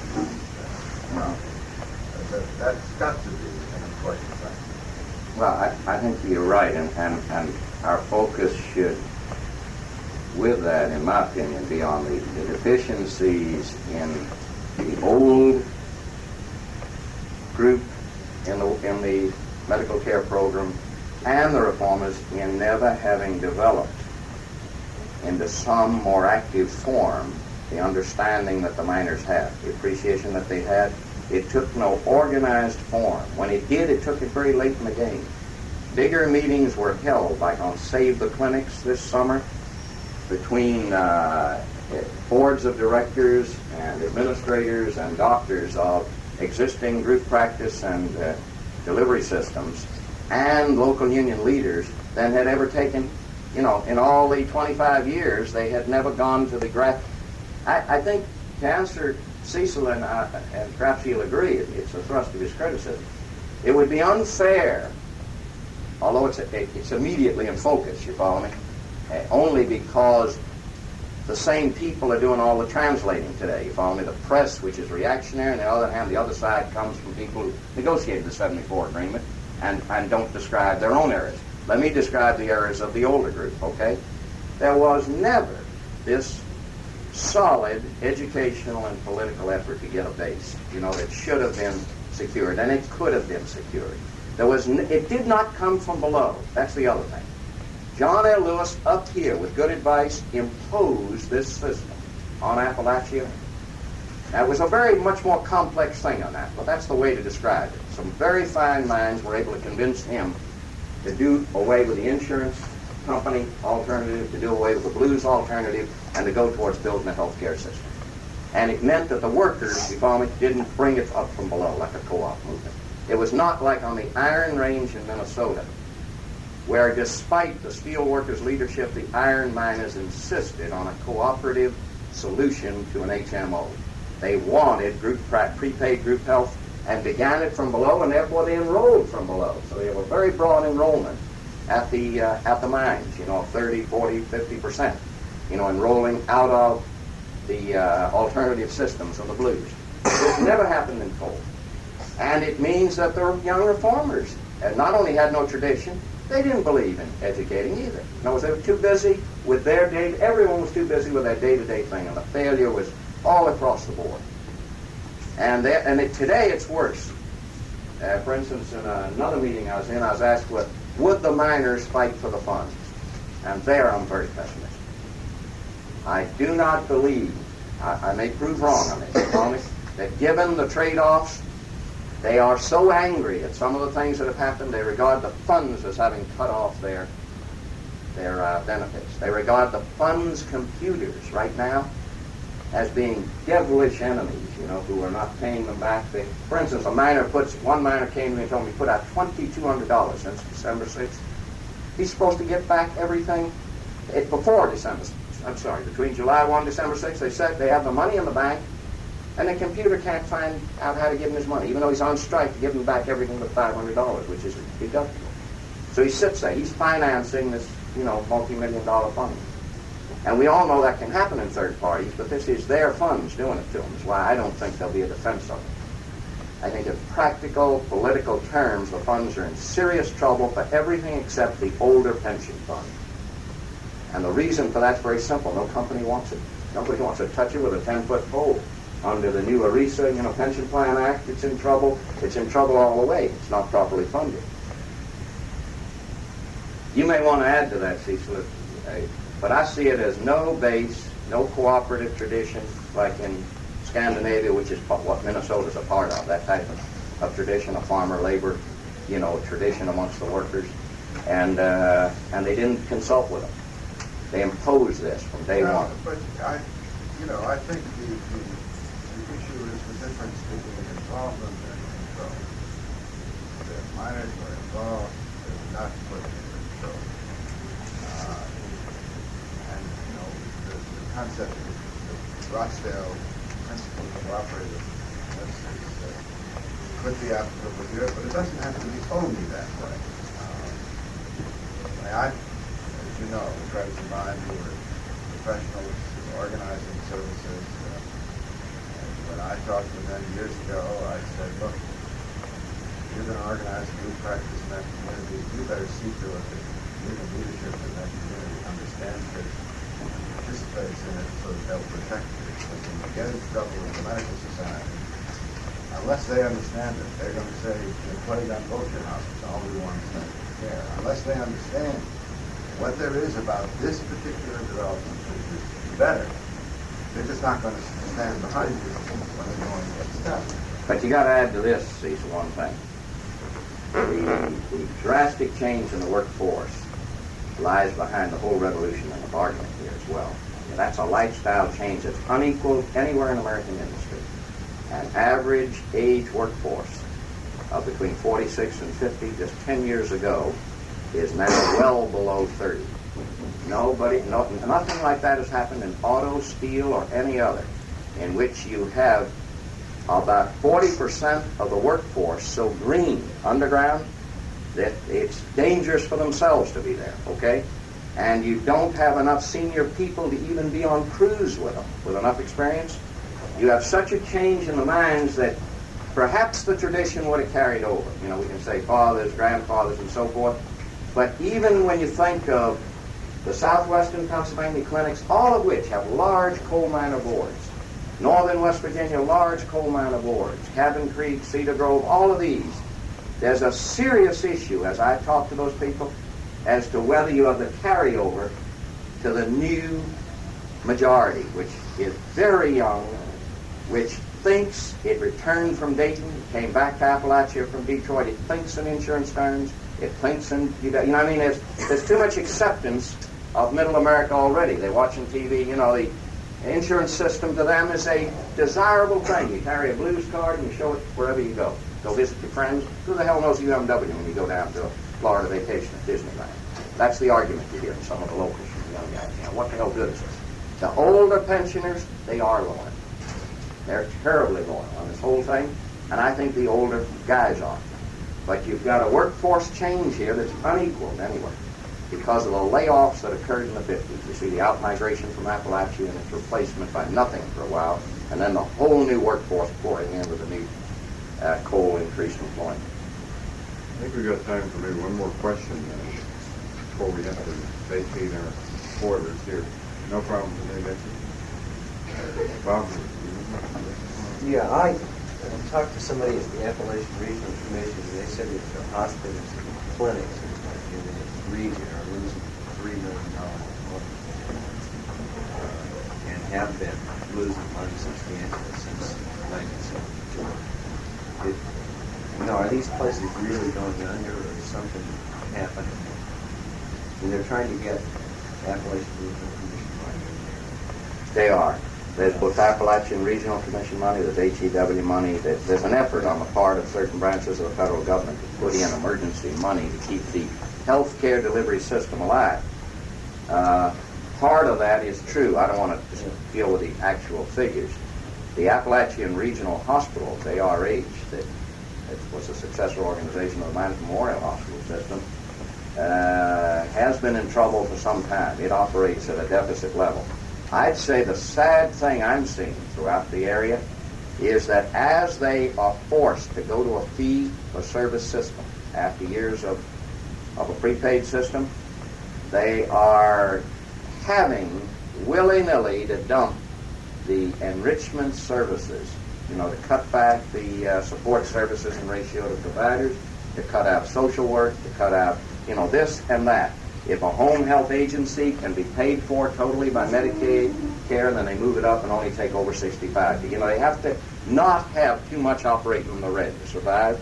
that's got to be an important thing. Well, I think you're right, and our focus should, with that, in my opinion, be on the deficiencies in the old group in the medical care program and the reformers in never having developed into some more active form the understanding that the miners had, the appreciation that they had. It took no organized form. When it did, it took it very late in the game. Bigger meetings were held, like on Save the Clinics this summer, between boards of directors and administrators and doctors of existing group practice and delivery systems and local union leaders than had ever taken, in all the 25 years, they had never gone to the graph. I think, to answer Cecil, and perhaps he'll agree, it's the thrust of his criticism, it would be unfair, although it's immediately in focus, you follow me, only because the same people are doing all the translating today, you follow me, the press, which is reactionary, and on the other hand, the other side comes from people who negotiated the 74 agreement and don't describe their own errors. Let me describe the errors of the older group, okay? There was never this solid educational and political effort to get a base, that should have been secured, and it could have been secured. It did not come from below. That's the other thing. John L. Lewis, up here, with good advice, imposed this system on Appalachia. Now, it was a very much more complex thing on that, but that's the way to describe it. Some very fine minds were able to convince him to do away with the insurance company alternative, to do away with the blues alternative, and to go towards building a health care system. And it meant that the workers, you follow me, didn't bring it up from below like a co-op movement. It was not like on the Iron Range in Minnesota, where despite the steel workers' leadership, the iron miners insisted on a cooperative solution to an HMO. They wanted prepaid group health and began it from below, and therefore they enrolled from below. So they have a very broad enrollment at the mines, 30, 40, 50%, enrolling out of the alternative systems of the blues. This never happened in coal. And it means that the young reformers not only had no tradition, they didn't believe in educating either. In other words, they were too busy with their everyone was too busy with their day-to-day thing, and the failure was all across the board. And today it's worse. For instance, in another meeting I was in, I was asked, would the miners fight for the funds? And there I'm very pessimistic. I do not believe, I may prove wrong on this, that given the trade-offs, they are so angry at some of the things that have happened, they regard the funds as having cut off their benefits. They regard the funds computers right now as being devilish enemies, who are not paying them back. For instance, one miner came to me and told me he put out $2,200 since December 6th He's supposed to get back everything before December. I'm sorry, between July 1 December 6, they said they have the money in the bank, and the computer can't find out how to give him his money, even though he's on strike to give him back everything but $500, which is deductible. So he sits there. He's financing this, multi-million-dollar fund. And we all know that can happen in third parties, but this is their funds doing it to them. That's why I don't think there'll be a defense of it. I think in practical, political terms, the funds are in serious trouble for everything except the older pension fund. And the reason for that's very simple. No company wants it. Nobody wants to touch it with a 10-foot pole. Under the new ERISA, Pension Plan Act, it's in trouble. It's in trouble all the way. It's not properly funded. You may want to add to that, Cecil, but I see it as no base, no cooperative tradition, like in Scandinavia, which is what Minnesota's a part of, that type of tradition, a farmer labor, tradition amongst the workers. And they didn't consult with them. They imposed this from day one. But I think the issue is the difference between involvement and control. The miners were involved, they were not put in control. And the concept of the Rochdale principle of cooperative could be applicable here, but it doesn't have to be only that way. As you know, the credit combined, we were professionals organizing services. And when I talked to them years ago, I said, look, you're going to organize a group practice in that community. You better see to it that you, the leadership in that community, understands it and participates in it so that they'll protect it. Because when they get into trouble with the medical society, unless they understand it, they're going to say, you played on both your houses, all we want is medical care. Unless they understand what there is about this particular development which is better, they're just not going to stand behind you when they're going to get stuff. But you got to add to this, Cecil, one thing. The drastic change in the workforce lies behind the whole revolution in the bargaining here as well. And that's a lifestyle change that's unequaled anywhere in American industry. An average age workforce of between 46 and 50 just 10 years ago is now well below 30. Nothing like that has happened in auto, steel, or any other, in which you have about 40% of the workforce so green underground that it's dangerous for themselves to be there, okay? And you don't have enough senior people to even be on crews with them, with enough experience. You have such a change in the minds that perhaps the tradition would have carried over. We can say fathers, grandfathers, and so forth. But even when you think of the southwestern Pennsylvania clinics, all of which have large coal miner boards, northern West Virginia, large coal miner boards, Cabin Creek, Cedar Grove, all of these, there's a serious issue, as I talk to those people, as to whether you have the carryover to the new majority, which is very young, which thinks it returned from Dayton, came back to Appalachia from Detroit, it thinks in insurance terms, it thinks in, there's too much acceptance of middle America already. They're watching TV, the insurance system to them is a desirable thing. You carry a blues card and you show it wherever you go. Go visit your friends. Who the hell knows UMW when you go down to a Florida vacation at Disneyland? That's the argument you hear from some of the locals, from the young guys. What the hell good is this? The older pensioners, they are loyal. They're terribly loyal on this whole thing, and I think the older guys are. But you've got a workforce change here that's unequaled anyway because of the layoffs that occurred in the 50s. You see the out-migration from Appalachia and its replacement by nothing for a while, and then the whole new workforce pouring in with the new coal increased employment. I think we've got time for maybe one more question before we have to vacate our quarters here. No problem today, Becky. Bob? Yeah, I talked to somebody at the Appalachian Regional Commission, and they said that the hospitals and clinics in the region are losing $3 million a month, and have been losing money substantially since 1972. Are these places really going under, or is something happening? And they're trying to get Appalachian Regional Commission money in there. They are. There's both Appalachian Regional Commission money, there's HEW money, there's an effort on the part of certain branches of the federal government to put in emergency money to keep the health care delivery system alive. Part of that is true. I don't want to deal with the actual figures. The Appalachian Regional Hospital, ARH, that was a successor organization of the Mines Memorial Hospital system, has been in trouble for some time. It operates at a deficit level. I'd say the sad thing I'm seeing throughout the area is that as they are forced to go to a fee-for-service system after years of a prepaid system, they are having willy-nilly to dump the enrichment services, to cut back the support services in ratio to providers, to cut out social work, to cut out, this and that. If a home health agency can be paid for totally by Medicaid care, then they move it up and only take over 65. They have to not have too much operating in the red to survive.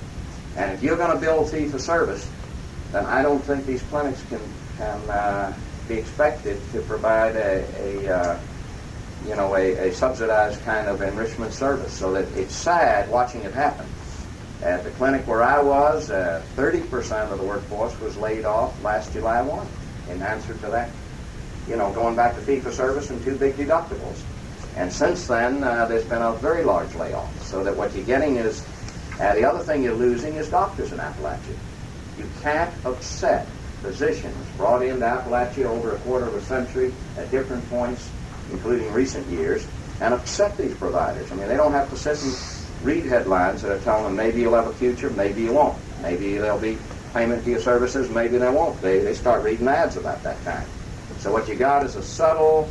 And if you're going to build fee-for-service, then I don't think these clinics can be expected to provide a subsidized kind of enrichment service. So that it's sad watching it happen. At the clinic where I was, 30% of the workforce was laid off last July 1 in answer to that. Going back to fee-for-service and 2 big deductibles. And since then, there's been a very large layoff. So that what you're getting is, the other thing you're losing is doctors in Appalachia. You can't upset physicians brought into Appalachia over a quarter of a century at different points, including recent years, and upset these providers. They don't have to sit and read headlines that are telling them maybe you'll have a future, maybe you won't. Maybe there'll be payment for your services, maybe there won't. They start reading ads about that kind. So what you got is a subtle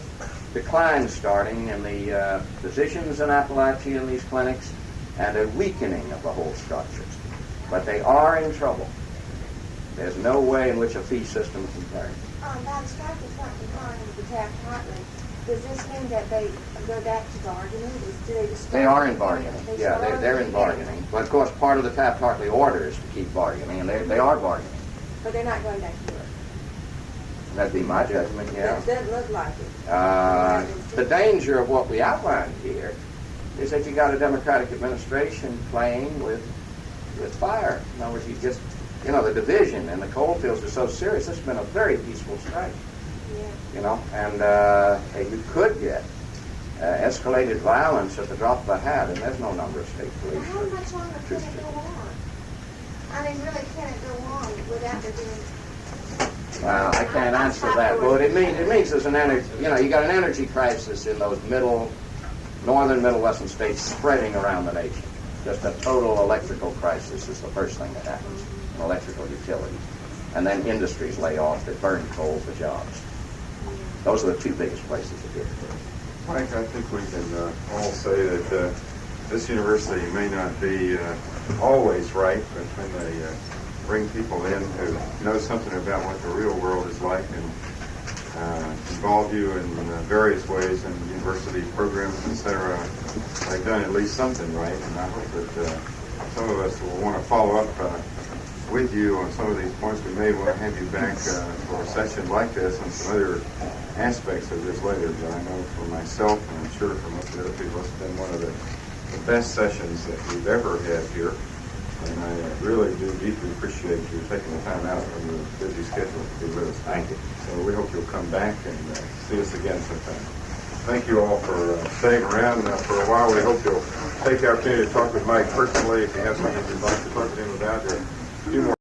decline starting in the physicians in Appalachia in these clinics and a weakening of the whole structures. But they are in trouble. There's no way in which a fee system can carry. By the strike that's not behind the Taft-Hartley, does this mean that they go back to bargaining? They are in bargaining. Yeah, they're in bargaining. But of course, part of the Taft-Hartley order is to keep bargaining, and they are bargaining. But they're not going back to work. That'd be my judgment, yeah. It doesn't look like it. The danger of what we outlined here is that you got a Democratic administration playing with fire. In other words, you just, the division and the coal fields are so serious. This has been a very peaceful strike. Yeah. And you could get escalated violence at the drop of a hat, and there's no number of state police. Well, how much longer can it go on? Really, can it go on without there being... Well, I can't answer that. Well, it means there's an energy, you got an energy crisis in those northern middle western states spreading around the nation. Just a total electrical crisis is the first thing that happens, an electrical utility. And then industries lay off that burn coal for jobs. Those are the 2 biggest places to get hurt. Mike, I think we can all say that this university may not be always right, but when they bring people in who know something about what the real world is like and involve you in various ways in university programs, etc., they've done at least something right. And I hope that some of us will want to follow up with you on some of these points. We may want to have you back for a session like this and some other aspects of this later. But I know for myself, and I'm sure for most of the other people, it's been one of the best sessions that we've ever had here. And I really do deeply appreciate you taking the time out from your busy schedule to be with us. Thank you. So we hope you'll come back and see us again sometime. Thank you all for staying around for a while. We hope you'll take the opportunity to talk with Mike personally if you have something you'd like to talk to him about. A few more